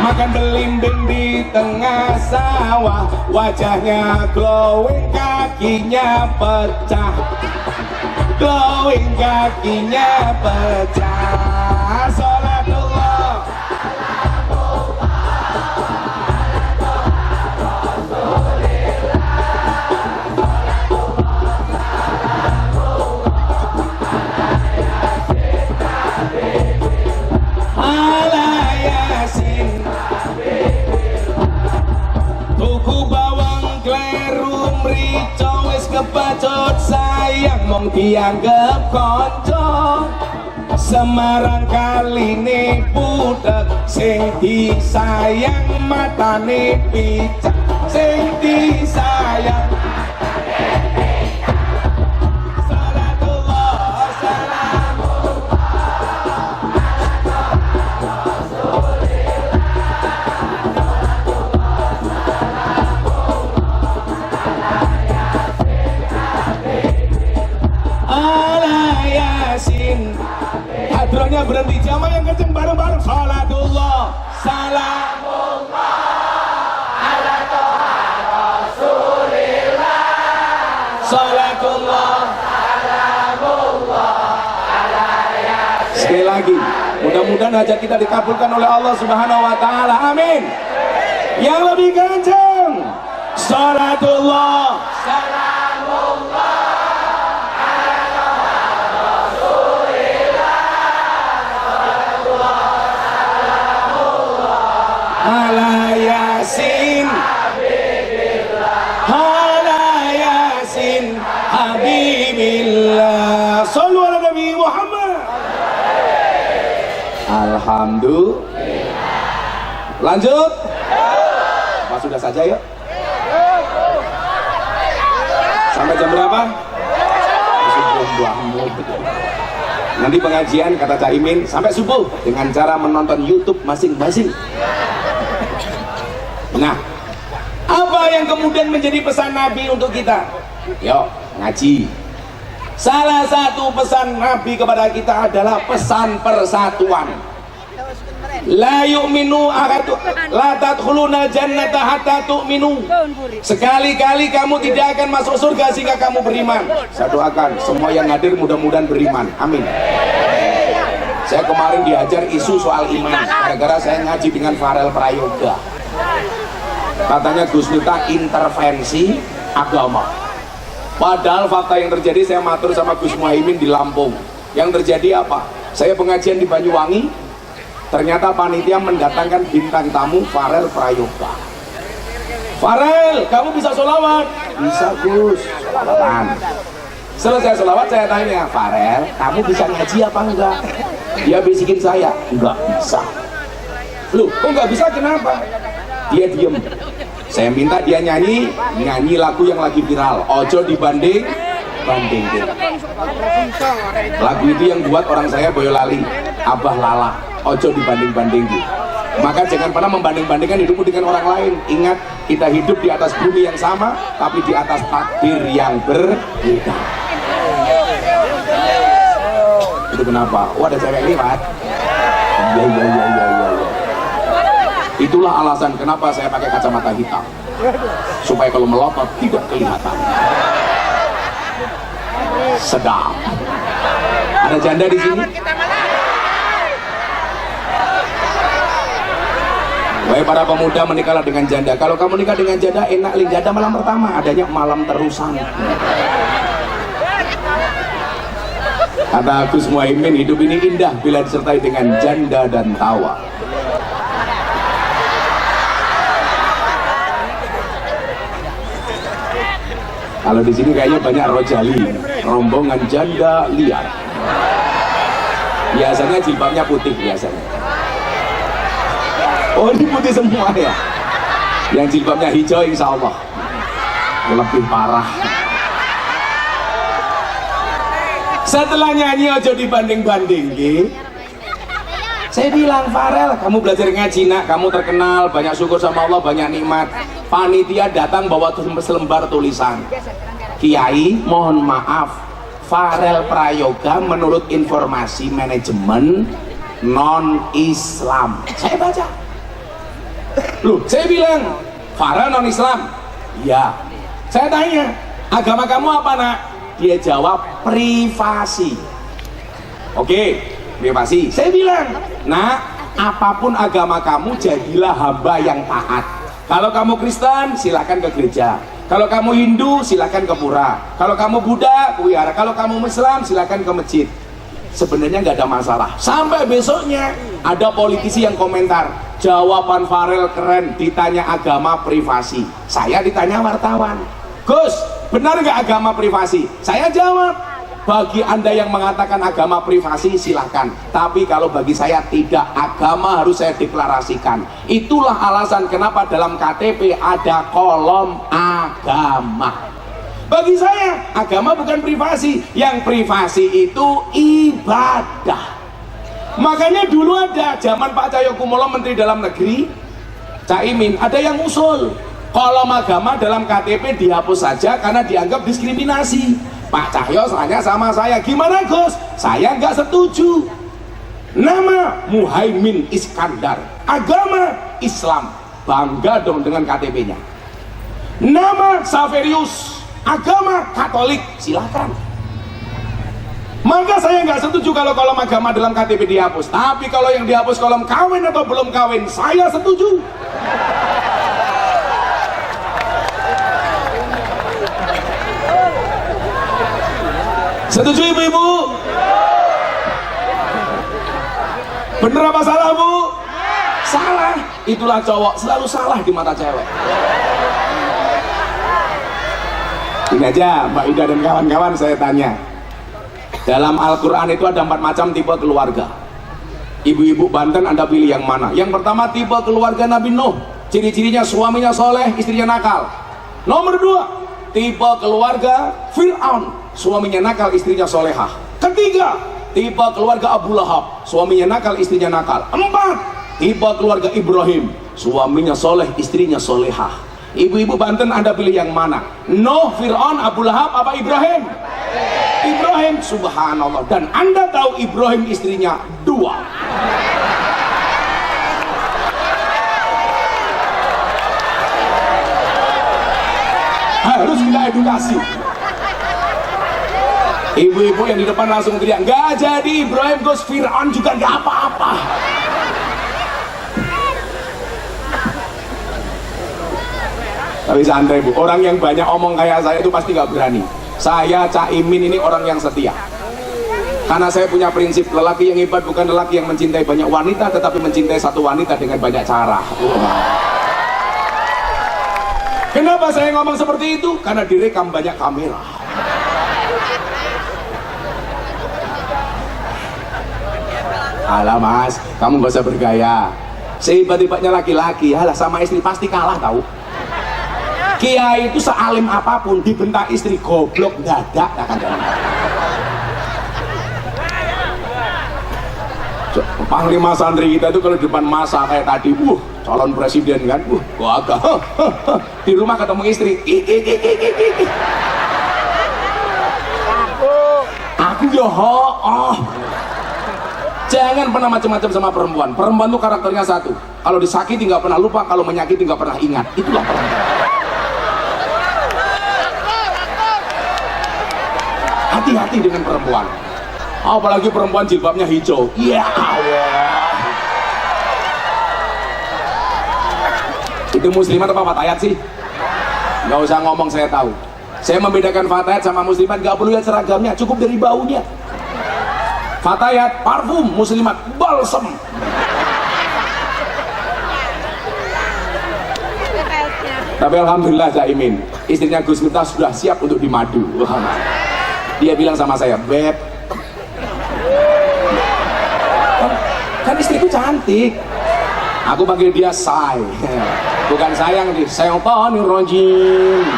Makan belimbing di tengah sawah, wajahnya glowing, kakinya pecah. Glowing, kakinya pecah. Salatullah, ala Yasin. Tuku bawang kleru mrica wis kebacut sayang mong dianggep kanca. Semarang kaline budek sing disayang matane picak, sing disayang. Salatullah, ala Yasin. Hadronya berhenti, jamaah yang kenceng bareng-bareng. Salatullah, salamullah ala toha rasulillah. Salatullah, salamullah ala Yasin. Sekali lagi, mudah-mudahan hajat kita dikabulkan oleh Allah Subhanahu wa taala. Amin. Yang lebih kenceng. Salatullah, salamullah ala Yasin, ala Yasin Habibillah. Sallu ala Nabi Muhammad. Alhamdulillah. Lanjut. Apa sudah saja ya? Sampai jam berapa? Nanti pengajian kata Cak Imin sampai subuh dengan cara menonton YouTube masing-masing. Nah, apa yang kemudian menjadi pesan Nabi untuk kita? Yuk, ngaji. Salah satu pesan Nabi kepada kita adalah pesan persatuan. La yu'minu ahadu la tadkhuluna jannata hatta tu'minu. Sekali-kali kamu tidak akan masuk surga sehingga kamu beriman. Saya doakan semua yang hadir mudah-mudahan beriman. Amin. Saya kemarin diajar isu soal iman gara-gara saya ngaji dengan Farel Prayoga. Katanya Gus Miftah intervensi agama. Padahal fakta yang terjadi, saya matur sama Gus Muhaimin di Lampung. Yang terjadi apa? Saya pengajian di Banyuwangi, ternyata panitia mendatangkan bintang tamu Farel Prayoga. Farel, kamu bisa sholawat? Bisa Gus, sholawatan. Selesai sholawat saya tanya, Farel, kamu bisa ngaji apa enggak? Dia bisikin saya, enggak bisa. Loh, kok enggak bisa, kenapa? Dia diem. Saya minta dia nyanyi lagu yang lagi viral, Ojo dibanding lagu itu yang buat orang saya Boyolali, Abah Lala, Ojo dibanding Maka jangan pernah membanding-bandingkan hidupmu dengan orang lain. Ingat, kita hidup di atas bumi yang sama, tapi di atas takdir yang berbeda. Itu kenapa? Oh, ada cewek lewat. Ya. Itulah alasan kenapa saya pakai kacamata hitam, supaya kalau melotot tidak kelihatan. Sedap. Ada janda di sini? Wahai para pemuda, menikahlah dengan janda. Kalau kamu nikah dengan janda, enak link janda malam pertama, adanya malam terusan. Kata Gus Muhaimin, hidup ini indah bila disertai dengan janda dan tawa. Kalau di sini kayaknya banyak rojali, rombongan janda liar. Biasanya jilbabnya putih biasanya. Oh, ini putih semua ya. Yang jilbabnya hijau insya Allah lebih parah. Setelah nyanyi aja dibanding-banding, saya bilang, Farel, kamu belajar ngaji nak, kamu terkenal, banyak syukur sama Allah, banyak nikmat. Panitia datang bawa selembar tulisan, Kiai mohon maaf, Farel Prayoga menurut informasi manajemen non-Islam. Saya baca, loh, saya bilang Farel non-Islam, ya. Saya tanya, agama kamu apa nak? Dia jawab privasi. Oke, privasi. Saya bilang, nah, apapun agama kamu, jadilah hamba yang taat. Kalau kamu Kristen, silakan ke gereja. Kalau kamu Hindu, silakan ke pura. Kalau kamu Buddha, ke wihara. Kalau kamu Islam, silakan ke masjid. Sebenarnya nggak ada masalah. Sampai besoknya ada politisi yang komentar, jawaban Farel keren, ditanya agama privasi. Saya ditanya wartawan, Gus, benar nggak agama privasi? Saya jawab, bagi Anda yang mengatakan agama privasi silahkan, tapi kalau bagi saya tidak, agama harus saya deklarasikan. Itulah alasan kenapa dalam KTP ada kolom agama. Bagi saya agama bukan privasi, yang privasi itu ibadah. Makanya dulu ada zaman Pak Cahyokumolo Menteri Dalam Negeri, Caimin, ada yang usul kolom agama dalam KTP dihapus saja karena dianggap diskriminasi. Pak Cahyo tanya sama saya, gimana Gus? Saya nggak setuju. Nama Muhaimin Iskandar, agama Islam, bangga dong dengan KTP-nya. Nama Saverius, agama Katolik, silakan. Maka saya nggak setuju kalau kolom agama dalam KTP dihapus. Tapi kalau yang dihapus kolom kawin atau belum kawin, saya setuju. Setuju ibu-ibu? Bener apa salah bu? Salah. Itulah cowok selalu salah di mata cewek. Ini aja Mbak Ida dan kawan-kawan, saya tanya, dalam Al-Quran itu ada 4 macam tipe keluarga. Ibu-ibu Banten, Anda pilih yang mana? Yang pertama, tipe keluarga Nabi Nuh, ciri-cirinya suaminya soleh, istrinya nakal. Nomor 2, tipe keluarga Fir'aun, suaminya nakal, istrinya solehah. Ketiga, tipe keluarga Abu Lahab, suaminya nakal, istrinya nakal. 4, tipe keluarga Ibrahim, suaminya soleh, istrinya solehah. Ibu-ibu Banten, Anda pilih yang mana? Nuh, Fir'aun, Abu Lahab, apa Ibrahim? Ibrahim, subhanallah. Dan Anda tahu Ibrahim istrinya 2. Harus kita edukasi. Ibu-ibu yang di depan langsung teriak, nggak jadi Ibrahim, Gus, Fir'aun juga nggak apa-apa. Tapi santai bu, orang yang banyak omong kayak saya itu pasti nggak berani. Saya Caimin ini orang yang setia. Karena saya punya prinsip, lelaki yang hebat bukan lelaki yang mencintai banyak wanita, tetapi mencintai satu wanita dengan banyak cara. Kenapa saya ngomong seperti itu? Karena direkam banyak kamera. Alah mas, kamu gak usah bergaya. Sehebat-hebatnya laki-laki, halah sama istri pasti kalah tahu. Kiai itu sealim apapun, dibentak istri goblok dadak akan jalan. Panglima santri kita itu kalau di depan masa kayak tadi, calon presiden kan, agak di rumah ketemu istri, aku ya jangan pernah macam-macam sama perempuan. Perempuan tuh karakternya satu, kalau disakiti nggak pernah lupa, kalau menyakiti nggak pernah ingat. Itulah perempuan. Hati-hati dengan perempuan, apalagi perempuan jilbabnya hijau. Ya Allah, itu muslimat apa fatayat sih? Nggak usah ngomong, saya tahu. Saya membedakan fatayat sama muslimat nggak perlu lihat seragamnya, cukup dari baunya. Fatayat parfum, muslimat balsem. Tapi alhamdulillah Zaimin, istrinya Gus Miftah sudah siap untuk dimadu. Dia bilang sama saya, Beb, kan istriku cantik. Aku panggil dia say, bukan sayang, Syaitonir rajim.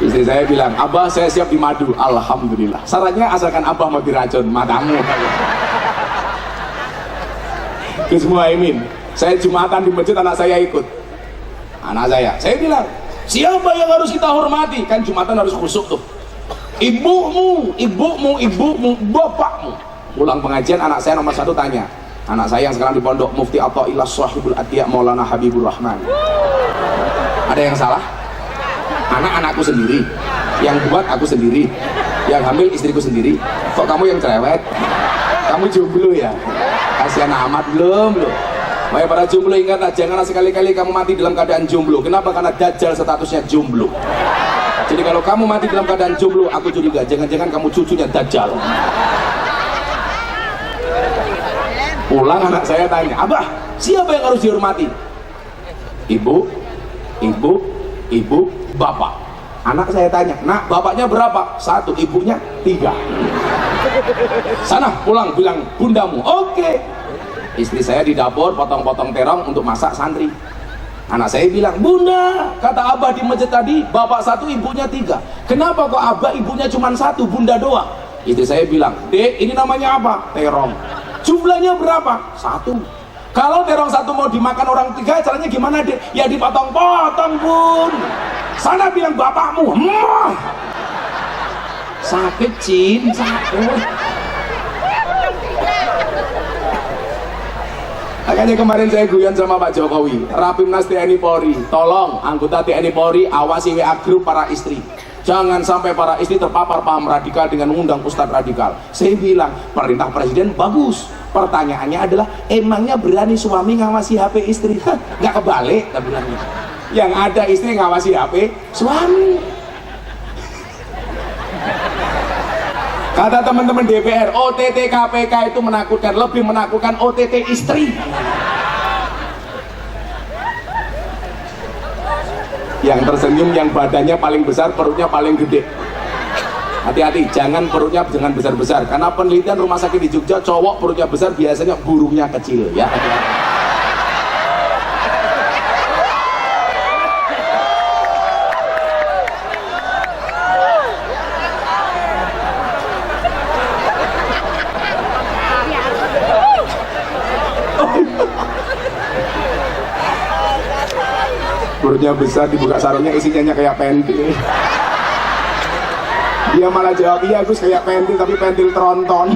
Istri saya bilang, Abah saya siap dimadu. Alhamdulillah. Syaratnya asalkan Abah mau diracun matamu. Gus Muhaimin, saya Jumatan di masjid, anak saya ikut. Anak saya bilang, siapa yang harus kita hormati? Kan Jumatan harus khusyuk tuh. Ibumu, bapakmu. Pulang pengajian, anak saya nomor 1 tanya. Anak saya yang sekarang di pondok, Mufti Athaillah Shahibul Atiyah Maulana Habibur Rahman. Ada yang salah? Anak-anakku sendiri, yang buat aku sendiri, yang hamil istriku sendiri. Kok kamu yang cerewet? Kamu jomblo ya? Kasihan amat. Belum. Wahai para jomblo, ingatlah, janganlah sekali-kali kamu mati dalam keadaan jomblo. Kenapa? Karena Dajjal statusnya jomblo. Jadi kalau kamu mati dalam keadaan jomblo, aku curiga jangan-jangan kamu cucunya Dajjal. Pulang anak saya tanya, Abah, siapa yang harus dihormati? Ibu, bapak. Anak saya tanya, nak, bapaknya berapa? 1, ibunya 3. Sana pulang bilang bundamu. Oke. Istri saya di dapur potong-potong terong untuk masak santri. Anak saya bilang, Bunda, kata Abah di masjid tadi, bapak 1, ibunya 3. Kenapa kok Abah ibunya cuma 1, bunda doang? Istri saya bilang, Dek, ini namanya apa? Terong. Jumlahnya berapa? 1. Kalau terong 1 mau dimakan orang 3, caranya gimana, Dek? Ya dipotong-potong, Bun. Sana bilang bapakmu. Sakit, Cin, sakit. Makanya kemarin saya guyon sama Pak Jokowi, Rapimnas TNI Polri, tolong anggota TNI Polri awasi WA grup para istri. Jangan sampai para istri terpapar paham radikal dengan mengundang Ustadz radikal. Saya bilang, perintah presiden bagus. Pertanyaannya adalah, emangnya berani suami ngawasi HP istri? Nggak kebalik, tak bilangnya. Yang ada istri ngawasi HP suami. Kata teman-teman DPR, OTT KPK itu menakutkan, lebih menakutkan OTT istri. Yang tersenyum, yang badannya paling besar, perutnya paling gede. Hati-hati, jangan perutnya jangan besar-besar, karena penelitian rumah sakit di Jogja, cowok perutnya besar biasanya burungnya kecil, ya. Perutnya besar, dibuka sarungnya isinya kayak pentil. Dia malah jawab, iya Gus kayak pentil, tapi pentil tronton.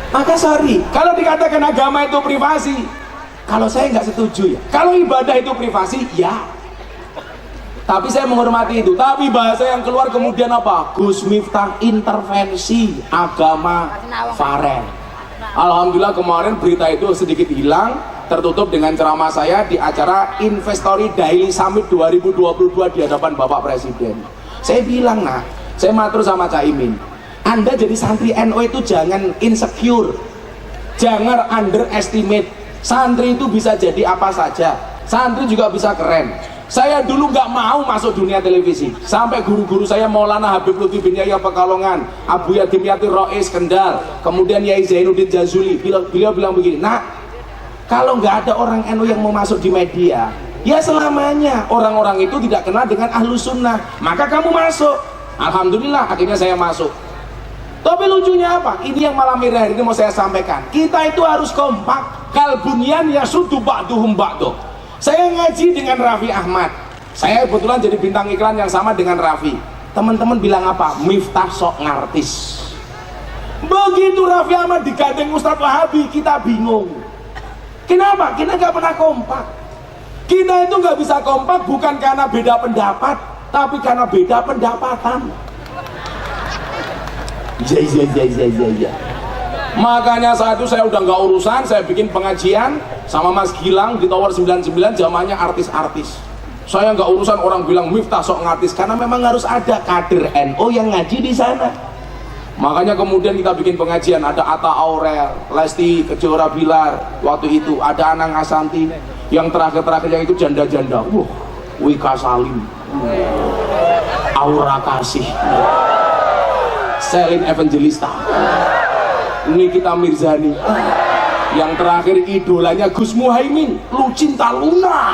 Maka sorry, kalau dikatakan agama itu privasi, kalau saya nggak setuju ya. Kalau ibadah itu privasi, ya. Tapi saya menghormati itu. Tapi bahasa yang keluar kemudian apa? Gus Miftah intervensi agama Faren. Alhamdulillah kemarin berita itu sedikit hilang, tertutup dengan ceramah saya di acara Investori Daily Summit 2022 di hadapan Bapak Presiden. Saya bilang, nah, saya matur sama Caimin, Anda jadi santri NU itu jangan insecure, jangan underestimate. Santri itu bisa jadi apa saja, santri juga bisa keren. Saya dulu nggak mau masuk dunia televisi, sampai guru-guru saya Maulana Habib Lutfi bin Yahya Pekalongan, Abu Yadim Yatir Rois Kendal, kemudian Yai Zainuddin Jazuli, beliau bilang begini, nak, kalau nggak ada orang NU yang mau masuk di media, Ya selamanya orang-orang itu tidak kenal dengan ahlus sunnah, maka kamu masuk. Alhamdulillah akhirnya saya masuk. Tapi lucunya apa? Ini yang malam hari ini mau saya sampaikan. Kita itu harus kompak. Kalbunyan yasudu ba'duhum ba'duh. Saya ngaji dengan Raffi Ahmad. Saya kebetulan jadi bintang iklan yang sama dengan Raffi. Teman-teman bilang apa? Miftah sok ngartis. Begitu Raffi Ahmad digandeng Ustadz Wahabi, kita bingung. Kenapa? Kita nggak pernah kompak. Kita itu nggak bisa kompak bukan karena beda pendapat, tapi karena beda pendapatan. Ya. Makanya saat itu saya udah nggak urusan, saya bikin pengajian sama Mas Gilang di Tower 99, jamaahnya artis-artis. Saya nggak urusan orang bilang Miftah sok ngartis, karena memang harus ada kader NU yang ngaji di sana. Makanya kemudian kita bikin pengajian, ada Atta Aurel, Lesti Kejora Bilar, waktu itu ada Anang Asanti, yang terakhir yang itu janda-janda, Wika Salim, Aura Kasih, Selin Evangelista, Nikita Mirzani, yang terakhir idolanya Gus Muhaimin, Lucinta Luna.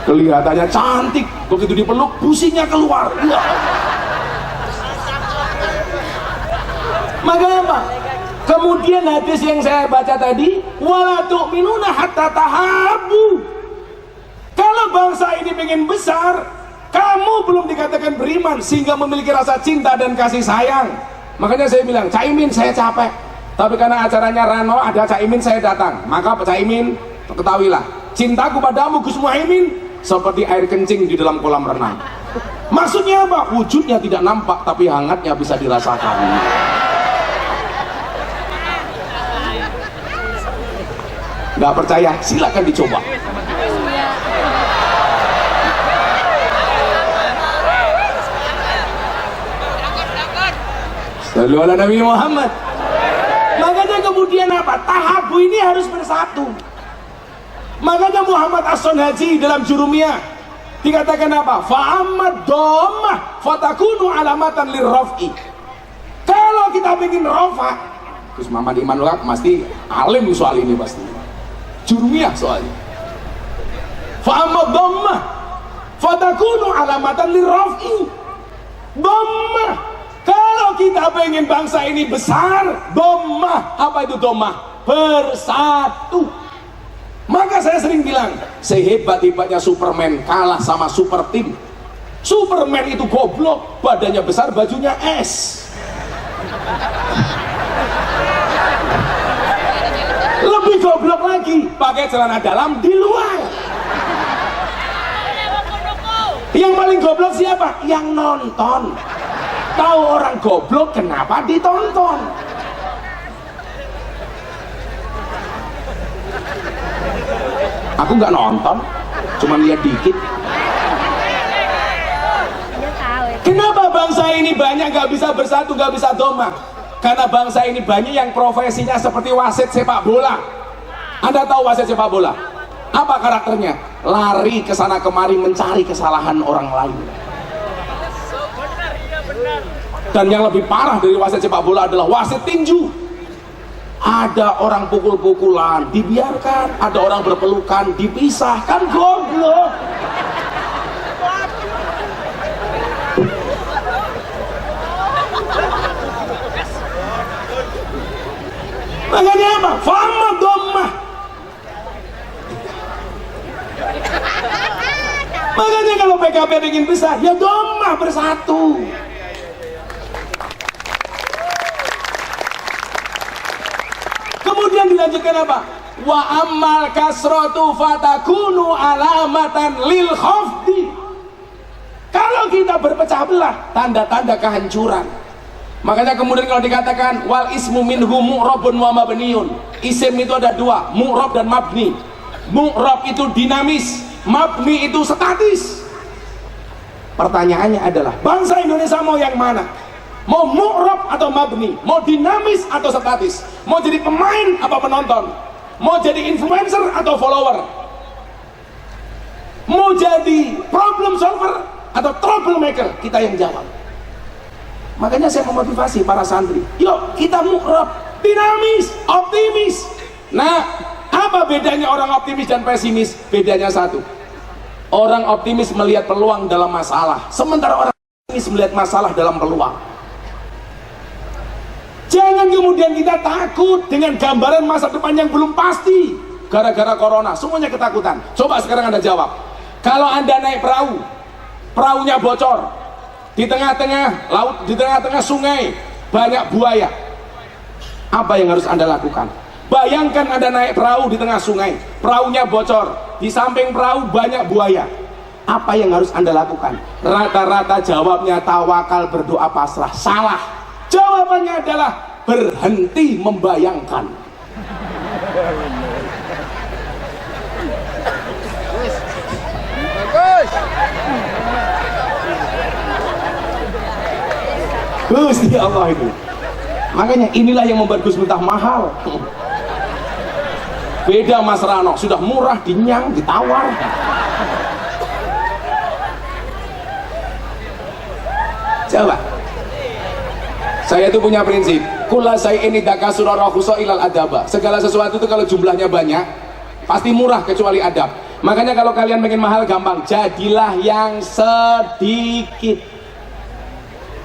Kelihatannya cantik, begitu dipeluk businya keluar. Ya. Makanya apa? Kemudian hadis yang saya baca tadi, wala tu'minuna hatta tahabbu. Kalau bangsa ini pengen besar, kamu belum dikatakan beriman sehingga memiliki rasa cinta dan kasih sayang. Makanya saya bilang, Caimin saya capek, tapi karena acaranya Rano ada Caimin saya datang. Maka Caimin, ketahuilah, cintaku padamu Gus Muhaimin seperti air kencing di dalam kolam renang. Maksudnya apa? Wujudnya tidak nampak tapi hangatnya bisa dirasakan. Nggak percaya? Silakan dicoba. Sallu ala Nabi Muhammad. Makanya kemudian apa? Tahabu ini harus bersatu. Makanya Muhammad As-Sonhaji dalam Jurumiyah dikatakan apa? Fa'amad dhammah fatakunu alamatan lirraf'i. Kalau kita bikin rafa, terus Muhammad Imanullah pasti alim soal ini pasti. Jurumiyah soalnya. Fa'amad dhammah fatakunu alamatan lirraf'i. Dhammah. Kalau kita pengen bangsa ini besar, dhammah. Apa itu dhammah? Bersatu. Maka saya sering bilang, sehebat-hebatnya Superman kalah sama super team. Superman itu goblok, badannya besar, bajunya es. Lebih goblok lagi, pakai celana dalam di luar. Yang paling goblok siapa? Yang nonton. Tahu orang goblok kenapa ditonton? Aku nggak nonton, cuma lihat dikit. Kenapa bangsa ini banyak nggak bisa bersatu, nggak bisa domah? Karena bangsa ini banyak yang profesinya seperti wasit sepak bola. Anda tahu wasit sepak bola? Apa karakternya? Lari ke sana kemari mencari kesalahan orang lain. Dan yang lebih parah dari wasit sepak bola adalah wasit tinju. Ada orang pukul-pukulan dibiarkan, ada orang berpelukan dipisah, kan goblok. Makanya apa? Fama dhammah. Makanya kalau PKB ingin besar, ya dhammah bersatu. Kemudian dilanjutkan apa? Wa ammal kasratu fatakunu alamatan lil khafdi. Kalau kita berpecah belah, tanda-tanda kehancuran. Makanya kemudian kalau dikatakan wal ismu minhu mu'rabun wa mabniun. Isim itu ada dua, mu'rab dan mabni. Mu'rab itu dinamis, mabni itu statis. Pertanyaannya adalah, bangsa Indonesia mau yang mana? Mau mu'rab atau mabni? Mau dinamis atau statis? Mau jadi pemain apa penonton? Mau jadi influencer atau follower? Mau jadi problem solver atau troublemaker? Kita yang jawab. Makanya saya memotivasi para santri, yuk kita mukrab, dinamis, optimis. Nah, apa bedanya orang optimis dan pesimis? Bedanya satu, orang optimis melihat peluang dalam masalah, sementara orang pesimis melihat masalah dalam peluang. Jangan kemudian kita takut dengan gambaran masa depan yang belum pasti. Gara-gara corona, semuanya ketakutan. Coba sekarang Anda jawab, kalau Anda naik perahu, perahunya bocor, di tengah-tengah laut, di tengah-tengah sungai banyak buaya, apa yang harus Anda lakukan? Bayangkan Anda naik perahu di tengah sungai, perahunya bocor, di samping perahu banyak buaya, apa yang harus Anda lakukan? Rata-rata jawabnya tawakal, berdoa, pasrah. Salah. Jawabannya adalah berhenti membayangkan. Bagus. Gusti Allah itu. Makanya inilah yang membuat Gus Miftah mahal. Beda Mas Rano, sudah murah, dinyang, ditawar. Coba. Saya itu punya prinsip, kula saya ini dakasura rahuso ilal adaba. Segala sesuatu itu kalau jumlahnya banyak, pasti murah kecuali adab. Makanya kalau kalian pengen mahal gampang, jadilah yang sedikit.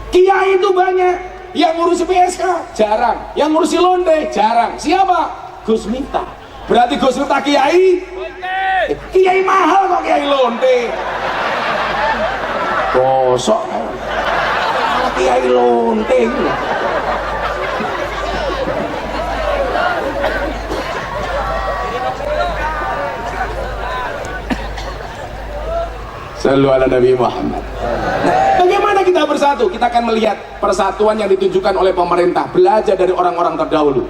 Kiai itu banyak, yang ngurusi PSK jarang, yang ngurusi londe jarang. Siapa? Gus Miftah. Berarti Gus Miftah kiai? Kiai mahal kok kiai londe. Kosok kiai londe gitu. Sallu ala Nabi Muhammad. Nah, bagaimana kita bersatu? Kita akan melihat persatuan yang ditunjukkan oleh pemerintah. Belajar dari orang-orang terdahulu.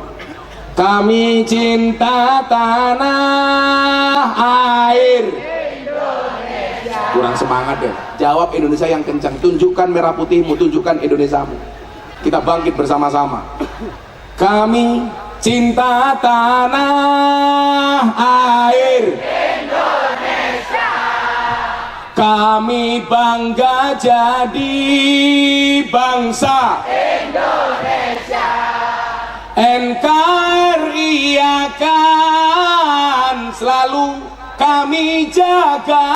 Kami cinta tanah air Indonesia. Kurang semangat deh. Jawab Indonesia yang kencang. Tunjukkan merah putihmu, tunjukkan Indonesiamu. Kita bangkit bersama-sama. Kami cinta tanah air Indonesia. Kami bangga jadi bangsa Indonesia. NKRI akan selalu kami jaga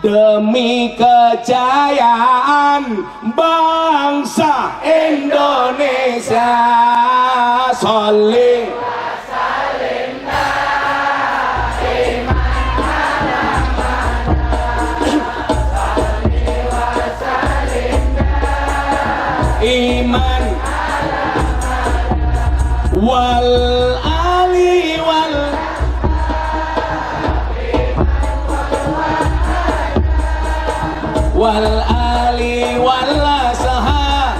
demi kejayaan bangsa Indonesia. Sholli iman wal ali wal ali wal saha.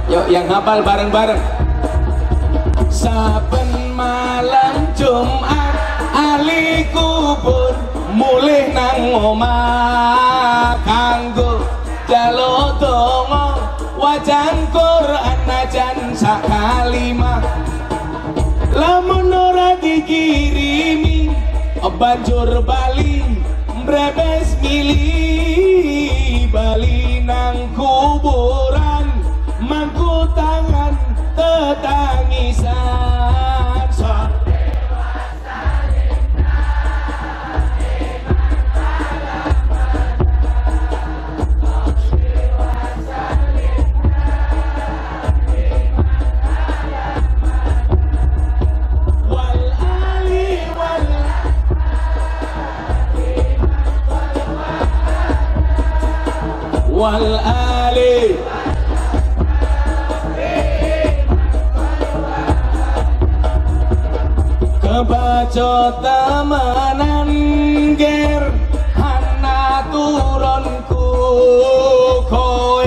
Yuk yang hafal bareng-bareng. Saben malam Jumat ali kubur mulih nang omah kanggo jaluk donga wajan Quran najan sak kalimah. Lamun ora dikirimi banjur bali mbrebes mili bali nang kuburan mangku tangan tetangisan. Wal ali kebaca temenan ger hana turunku kowe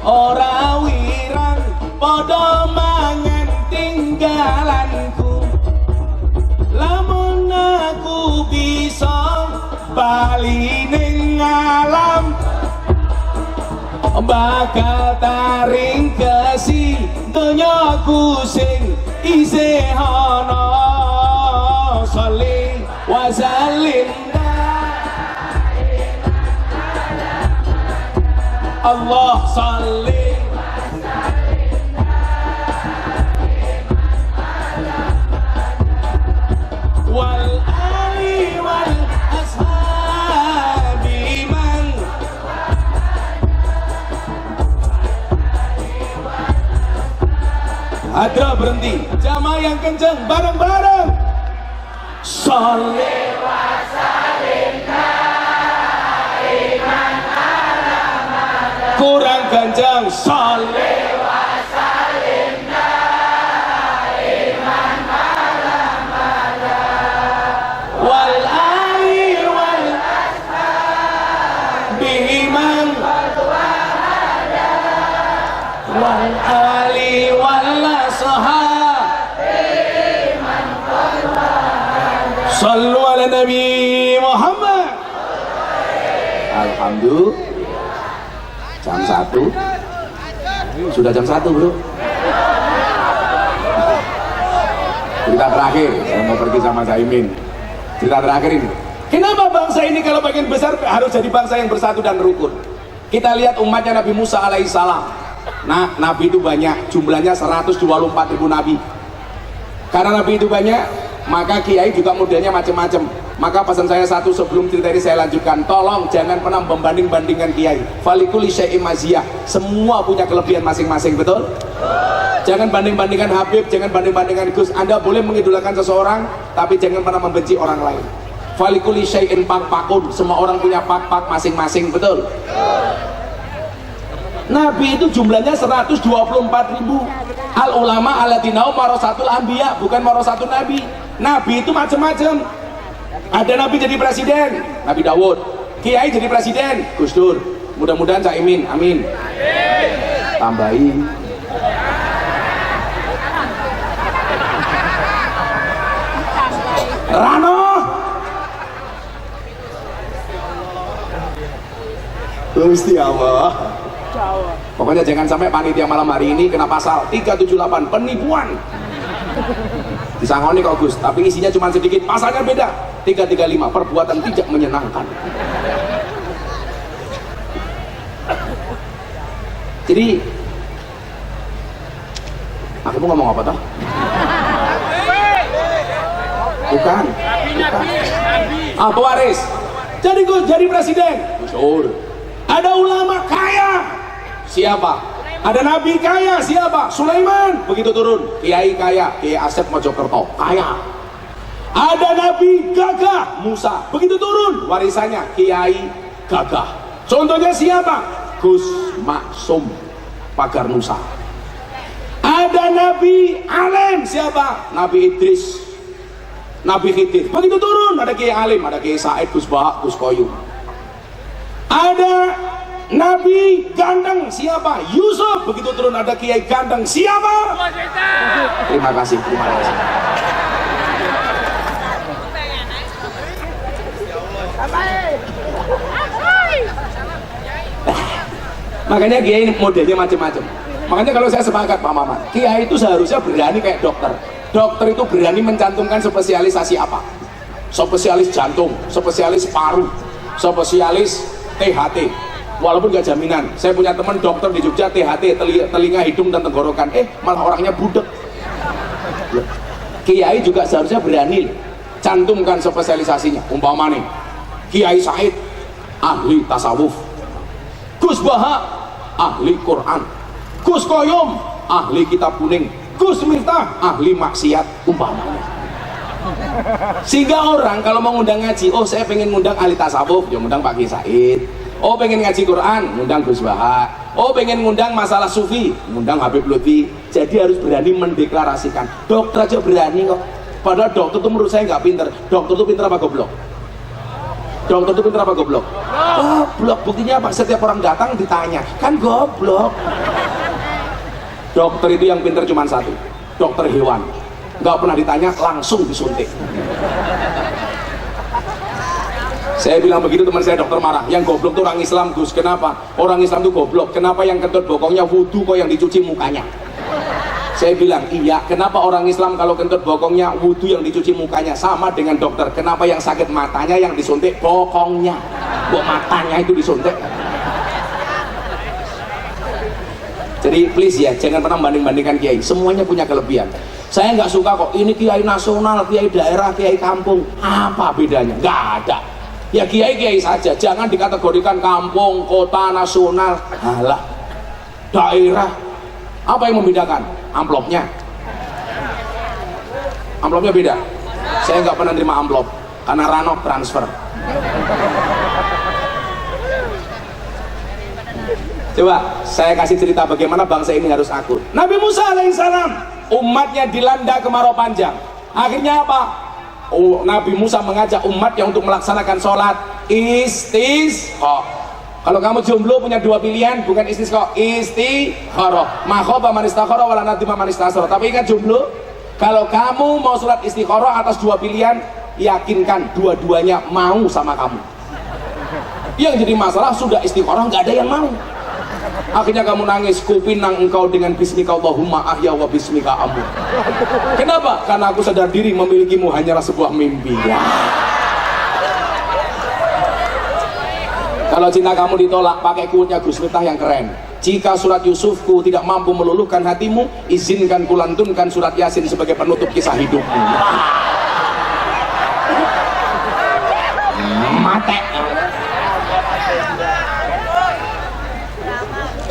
ora wirang padha mangan tinggalanku. Lamun aku bisa bali ning alam bakal taring kesi donyaku sing isih ana. Sholli wa sallim Allah salli wal ali wal ashabi man. Ada berhenti, jamaah yang kenceng, bareng-bareng. Sholli wa sallim daiman ala Muhammad. Kurang kenceng. Sholli wa sallim daiman ala Muhammad. Wal ali wal ashabi man wal ali wal ashabi man. Sallu ala Nabi Muhammad. Alhamdulillah. Jam 1. Sudah jam 1, bro. Cerita terakhir, saya mau pergi sama Zaimin. Cerita terakhir ini. Kenapa bangsa ini kalau bagian besar harus jadi bangsa yang bersatu dan rukun? Kita lihat umatnya Nabi Musa alaihissalam. Nah, Nabi itu banyak, jumlahnya 124.000 Nabi. Karena Nabi itu banyak, maka kiai juga modelnya macam-macam. Maka pesan saya satu sebelum cerita ini saya lanjutkan, tolong jangan pernah membanding-bandingkan kiai. Falikuli syai'im maziyah, semua punya kelebihan masing-masing, betul? Jangan banding-bandingkan Habib, jangan banding-bandingkan Gus. Anda boleh mengidolakan seseorang, tapi jangan pernah membenci orang lain. Falikuli syai'in pak-pakun, semua orang punya pak-pak masing-masing, betul? Nabi itu jumlahnya 124.000. Al ulama alatinau marosatul anbiya, bukan marosatun nabi. Nabi itu macam-macam. Ada nabi jadi presiden, Nabi Dawud. Kiai jadi presiden, Gus Dur. Mudah-mudahan Caimin, amin. Tambahin. Rano. Gusti Allah. Pokoknya jangan sampai panitia malam hari ini kena pasal 378 penipuan. Disangoni kok Gus, tapi isinya cuma sedikit, pasalnya beda. 335 perbuatan tidak menyenangkan. Jadi aku mau ngomong apa toh? Bukan. Apa waris? Jadi Gus jadi presiden. Gus. Ada ulama kaya. Siapa? Ada nabi kaya. Siapa? Sulaiman. Begitu turun, kiai kaya, Kiai Asep Mojokerto kaya. Ada nabi gagah, Musa. Begitu turun, warisannya kiai gagah. Contohnya siapa? Gus Maksum Pagar Nusa. Ada nabi alim, siapa? Nabi Idris, Nabi Khidir. Begitu turun, ada kiai alim, ada Kiai Said, Gus Bahak, Gus Koyum. Ada nabi ganteng, siapa? Yusuf. Begitu turun ada kiai ganteng, siapa? Terima kasih, terima kasih. Makanya kiai modelnya macam-macam. Makanya kalau saya sepakat Pak Maman, kiai itu seharusnya berani kayak dokter. Dokter itu berani mencantumkan spesialisasi apa? Spesialis jantung, spesialis paru, spesialis THT. Walaupun gak jaminan. Saya punya teman dokter di Jogja THT, telinga, hidung dan tenggorokan. Malah orangnya budek. Kiai juga seharusnya berani cantumkan spesialisasinya. Umpama nih, Kiai Said ahli tasawuf, Gus Bahak ahli Quran, Gus Koyom ahli kitab kuning, Gus Miftah ahli maksiat, umpamanya. Sehingga orang kalau mau ngundang ngaji, oh saya pengen ngundang ahli tasawuf, ya ngundang Pak Kiai Said. Oh pengen ngaji Quran, ngundang Gus Bahak. Oh pengen ngundang masalah sufi, ngundang Habib Lutfi. Jadi harus berani mendeklarasikan. Dokter aja berani kok. Padahal dokter itu menurut saya nggak pinter. Dokter itu pinter apa goblok? Dokter itu pinter apa goblok? Goblok. Buktinya apa? Setiap orang datang ditanya, kan goblok. Dokter itu yang pinter cuma satu, dokter hewan. Nggak pernah ditanya, langsung disuntik. Saya bilang begitu, teman saya dokter marah. Yang goblok itu orang Islam, Gus. Kenapa? Orang Islam itu goblok. Kenapa yang kentut bokongnya wudhu kok yang dicuci mukanya? Saya bilang, iya. Kenapa orang Islam kalau kentut bokongnya wudhu yang dicuci mukanya? Sama dengan dokter. Kenapa yang sakit matanya yang disuntik bokongnya? Kok matanya itu disuntik? Jadi please ya, jangan pernah banding-bandingkan kiai. Semuanya punya kelebihan. Saya nggak suka kok ini kiai nasional, kiai daerah, kiai kampung. Apa bedanya? Nggak ada. Ya kiai-kiai saja. Jangan dikategorikan kampung, kota, nasional. Alah, daerah. Apa yang membedakan? Amplopnya. Amplopnya beda. Saya nggak pernah terima amplop karena Rano transfer. Coba saya kasih cerita bagaimana bangsa ini harus akur. Nabi Musa alaihissalam, umatnya dilanda kemarau panjang. Akhirnya apa? Nabi Musa mengajak umatnya untuk melaksanakan sholat istisqa. Kalau kamu jomblo punya dua pilihan, bukan istisqa, istikharah. Ma khaba man istakhara wala nadima man istasara. Tapi ingat jomblo, kalau kamu mau sholat istikharah atas dua pilihan, yakinkan dua-duanya mau sama kamu. Yang jadi masalah sudah istikharah nggak ada yang mau. Akhirnya kamu nangis, kupinang engkau dengan bismika Allahumma ahya wa bismika amut. Kenapa? Karena aku sadar diri memilikimu hanyalah sebuah mimpi. Ya. Kalau cinta kamu ditolak, pakai quote-nya Gus Miftah yang keren. Jika surat Yusufku tidak mampu meluluhkan hatimu, izinkan kulantunkan surat Yasin sebagai penutup kisah hidupmu. Mate.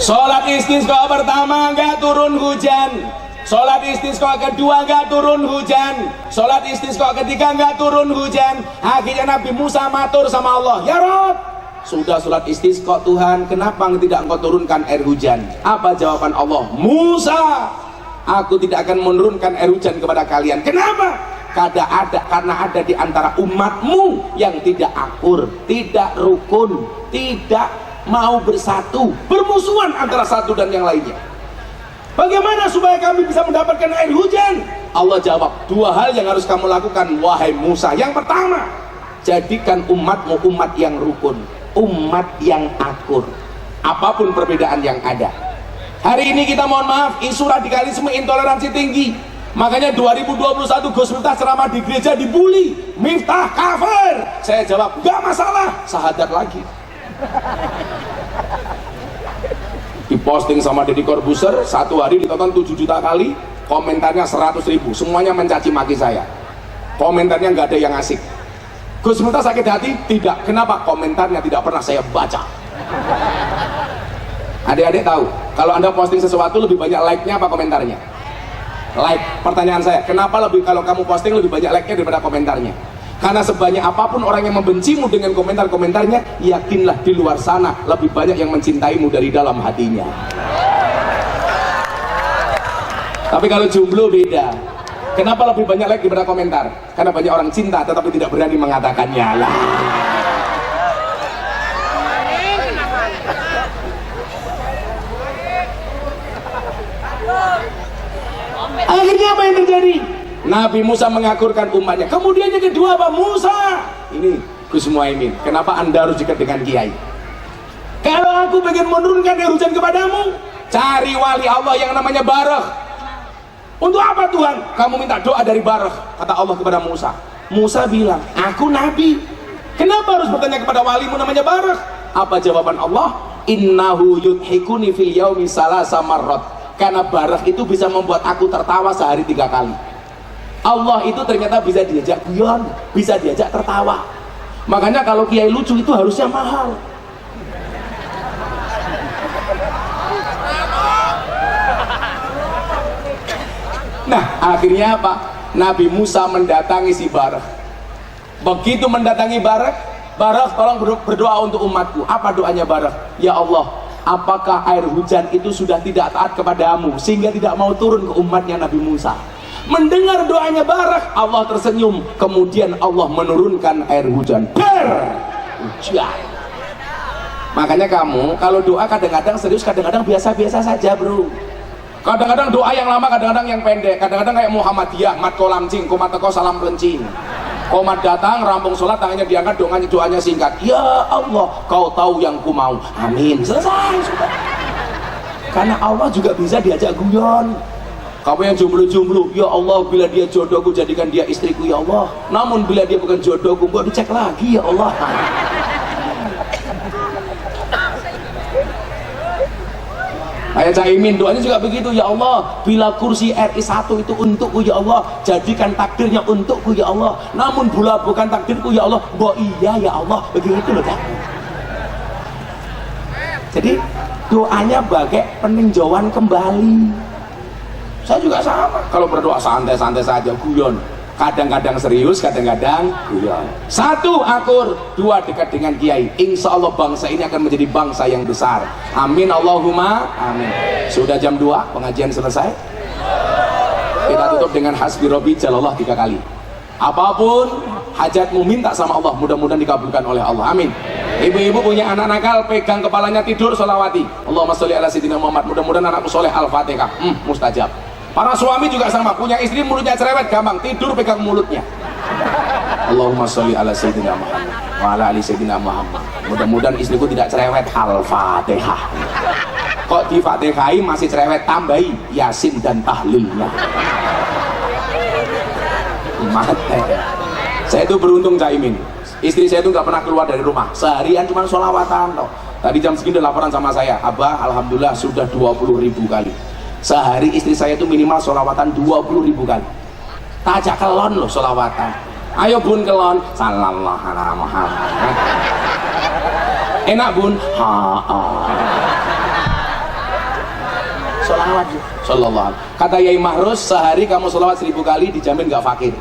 Sholat istisqa pertama nggak turun hujan, sholat istisqa kedua nggak turun hujan, sholat istisqa ketiga nggak turun hujan. Akhirnya Nabi Musa matur sama Allah, ya Rob, sudah sholat istisqa Tuhan, kenapa tidak engkau turunkan air hujan? Apa jawaban Allah? Musa, aku tidak akan menurunkan air hujan kepada kalian. Kenapa? Karena ada di antara umatmu yang tidak akur, tidak rukun, tidak mau bersatu, bermusuhan antara satu dan yang lainnya. Bagaimana supaya kami bisa mendapatkan air hujan? Allah jawab, dua hal yang harus kamu lakukan wahai Musa. Yang pertama, jadikan umatmu umat yang rukun, umat yang akur, apapun perbedaan yang ada. Hari ini kita mohon maaf, isu radikalisme, intoleransi tinggi. Makanya 2021 Gus Miftah ceramah di gereja dibully, Miftah kafir. Saya jawab, gak masalah, sahadat lagi. Diposting sama Deddy Corbuzier, satu hari ditonton 7 juta kali, komentarnya 100.000, semuanya mencaci maki saya. Komentarnya nggak ada yang asik. Gus Miftah sakit hati? Tidak. Kenapa? Komentarnya tidak pernah saya baca. Adik-adik tahu, kalau Anda posting sesuatu lebih banyak like-nya apa komentarnya? Like. Pertanyaan saya, kenapa kalau kamu posting lebih banyak like-nya daripada komentarnya? Karena sebanyak apapun orang yang membencimu dengan komentar-komentarnya, yakinlah di luar sana lebih banyak yang mencintaimu dari dalam hatinya. Tapi kalau jomblo beda. Kenapa lebih banyak like daripada komentar? Karena banyak orang cinta tetapi tidak berani mengatakannya. Lah. Akhirnya apa yang terjadi? Nabi Musa mengakurkan umatnya. Kemudian yang kedua apa? Musa. Ini Gus Muhaimin. Kenapa Anda harus dekat dengan kiai? Kalau aku ingin menurunkan air hujan kepadamu, cari wali Allah yang namanya Barakh. Untuk apa Tuhan? Kamu minta doa dari Barakh, kata Allah kepada Musa. Musa bilang, aku nabi. Kenapa harus bertanya kepada walimu namanya Barakh? Apa jawaban Allah? Innahu yudhikuni fil yaumi salasa marrat. Karena Barakh itu bisa membuat aku tertawa sehari 3 kali. Allah itu ternyata bisa diajak guyon, bisa diajak tertawa. Makanya kalau kiai lucu itu harusnya mahal. Nah, akhirnya apa? Nabi Musa mendatangi si Barakh. Begitu mendatangi Barakh, Barakh tolong berdoa untuk umatku. Apa doanya Barakh? Ya Allah, apakah air hujan itu sudah tidak taat kepadamu sehingga tidak mau turun ke umatnya Nabi Musa? Mendengar doanya Barakh, Allah tersenyum. Kemudian Allah menurunkan air hujan. Hujan. Makanya kamu kalau doa kadang-kadang serius, kadang-kadang biasa-biasa saja bro. Kadang-kadang doa yang lama, kadang-kadang yang pendek. Kadang-kadang kayak Muhammadiyah, mat kolam cing, komat teko salam pelencing. Komat datang, rampung sholat, tangannya diangkat, doanya singkat. Ya Allah, kau tahu yang ku mau. Amin. Selesai sudah. Karena Allah juga bisa diajak guyon. Kamu yang jomblo-jomblo, ya Allah, bila dia jodohku jadikan dia istriku ya Allah. Namun bila dia bukan jodohku, gua dicek lagi ya Allah. Kayak Caimin doanya juga begitu, ya Allah, bila kursi RI 1 itu untukku ya Allah, jadikan takdirnya untukku ya Allah, namun bila bukan takdirku ya Allah, iya ya Allah, begitu loh kan. Jadi doanya bagai peninjauan kembali. Saya juga sama, kalau berdoa santai-santai saja, guyon, kadang-kadang serius, kadang-kadang guyon. 1 akur, 2 dekat dengan kiai. Insya Allah bangsa ini akan menjadi bangsa yang besar. Amin Allahumma amin. Sudah jam 2, pengajian selesai. Kita tutup dengan hasbi robbi jalallah 3 kali. Apapun hajatmu minta sama Allah, mudah-mudahan dikabulkan oleh Allah. Amin. Ibu-ibu punya anak nakal, pegang kepalanya tidur, sholawati Allahumma sholli ala sayyidina Muhammad, mudah-mudahan anakku soleh, al-fatihah. Mustajab. Para suami juga sama, punya istri mulutnya cerewet, gampang tidur pegang mulutnya. Allahumma sholli ala sayyidina Muhammad wa ala ali sayyidina Muhammad, mudah-mudahan istriku tidak cerewet, al-fatihah. Kok di fatihai masih cerewet, tambahi yasin dan tahlilnya. Mate. Saya itu beruntung Caimin, istri saya itu nggak pernah keluar dari rumah, seharian cuma sholawatan toh. Tadi jam segini laporan sama saya, Abah alhamdulillah sudah 20.000 kali. Sehari istri saya itu minimal sholawatan 20.000 kali. Tajak kelon loh sholawatan. Ayo bun kelon, sallallahu alaihi Muhammad. Enak bun, sholawat sallallahu. Kata Yai Mahrus, sehari kamu sholawat 1000 kali dijamin nggak fakir.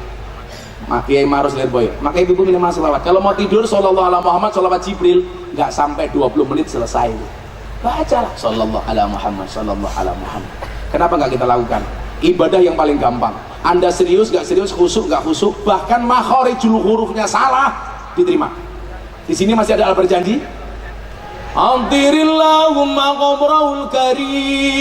Yai Mahrus Lirboy, maka ibu minimal sholawat. Kalau mau tidur sallallahu alaihi Muhammad, sholawat Jibril nggak sampai 20 menit selesai. Bacalah sallallahu alaihi Muhammad, sallallahu alaihi Muhammad. Kenapa nggak kita lakukan? Ibadah yang paling gampang. Anda serius nggak serius, khusuk nggak khusuk, bahkan makhorijul hurufnya salah, diterima. Di sini masih ada al-berjanji. Amtirillahumma qabrahul karim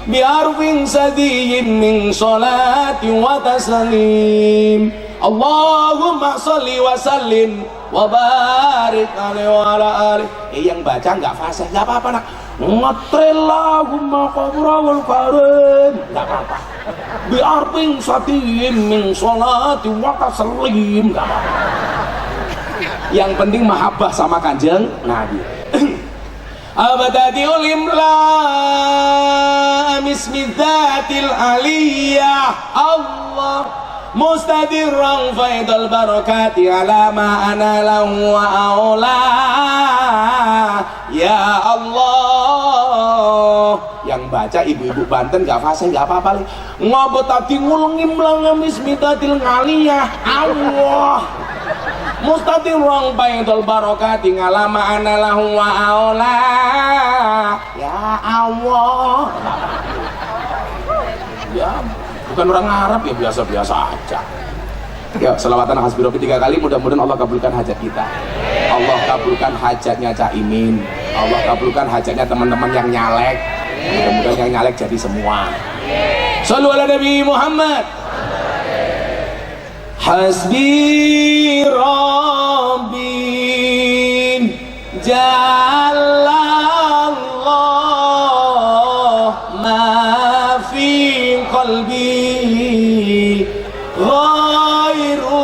bi'arfin sadiyyin min salati wa taslim. Allahumma sholli wa sallim wa barik alaihi wa ala alihi. Yang baca nggak fasih nggak apa-apa nak. Matrillahumma qabrahul karim, nggak apa-apa. Bi'arfin sadiyyin min salati wa taslim, nggak apa-apa. Yang penting mahabbah sama kanjeng Nabi. Abadadiul imla mismi dzatil aliyah Allah mustadirran faidal barakati ala ma ana lahu wa aula ya Allah. Yang baca ibu-ibu Banten gak fasih gak apa-apa li. Ngabetati ngulungim lang mismi dzatil aliyah Allah mustadirran faidal barakati ala ma ana lahu wa aula ya Allah. Ya bukan orang Arab ya, biasa-biasa aja. Ya, selawatan hasbi robbi 3 kali, mudah-mudahan Allah kabulkan hajat kita. Allah kabulkan hajatnya Caimin, Allah kabulkan hajatnya teman-teman yang nyalek. Mudah-mudahan yang nyalek jadi semua. Shallu ala Nabi Muhammad. Hasbi Rabbi Jalallah ma fi qalbi ghairullah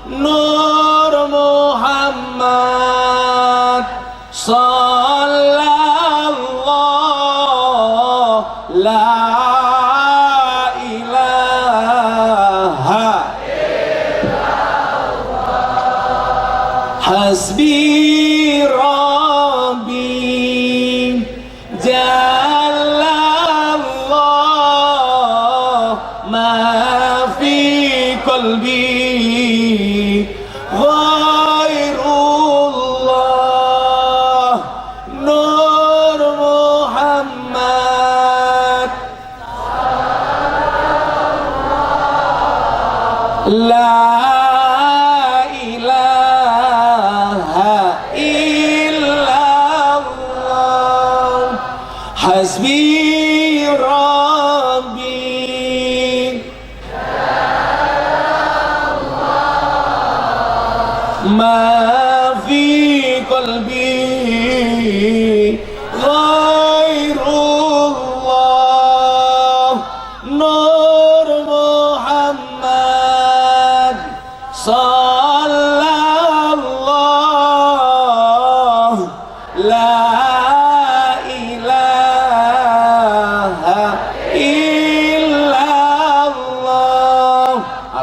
Nur Muhammad sallallahu la Hasbi Rabbi Jalallah ma fi qalbi ghairullah Nur Muhammad la Hasbi Rabbi ma fi qalbi ghairullah Nur Muhammad sallallahu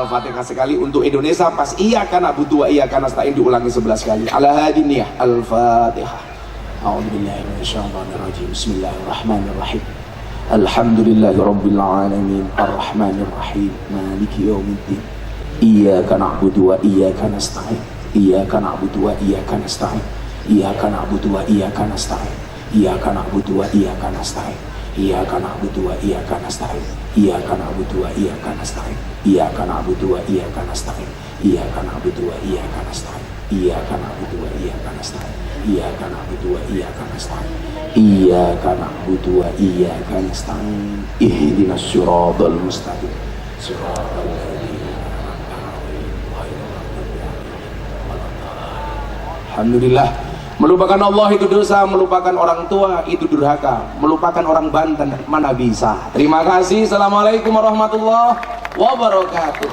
Al-Fatihah sekali. Untuk Indonesia pas iyyaka na'budu wa iyyaka nasta'in diulangi 11 kali. Ala hadin niyah. Al-Fatihah. A'udzubillahi minasyaitonir rajim. Bismillahirrahmanirrahim. Alhamdulillahi rabbil alamin. Arrahmanir rahim. Maliki yaumiddin. Iyyaka na'budu wa iyyaka nasta'in. Iyyaka na'budu wa iyyaka nasta'in. Iyyaka na'budu wa iyyaka nasta'in. Iyyaka na'budu wa iyyaka nasta'in. Iyyaka na'budu wa iyyaka nasta'in. Iyyaka na'budu wa iyyaka nasta'in. Iyyaka na'budu wa iyyaka nasta'in. Iyyaka na'budu wa iyyaka nasta'in. Iyyaka na'budu wa iyyaka nasta'in. Iyyaka na'budu wa iyyaka nasta'in. Iyyaka na'budu wa iyyaka nasta'in. Ihdinas siratal mustaqim. Siratal ladzina an'amta 'alaihim ghairil maghdubi 'alaihim waladdallin. Alhamdulillah. Melupakan Allah itu dosa, melupakan orang tua itu durhaka, melupakan orang Banten mana bisa. Terima kasih. Assalamualaikum warahmatullahi wabarakatuh.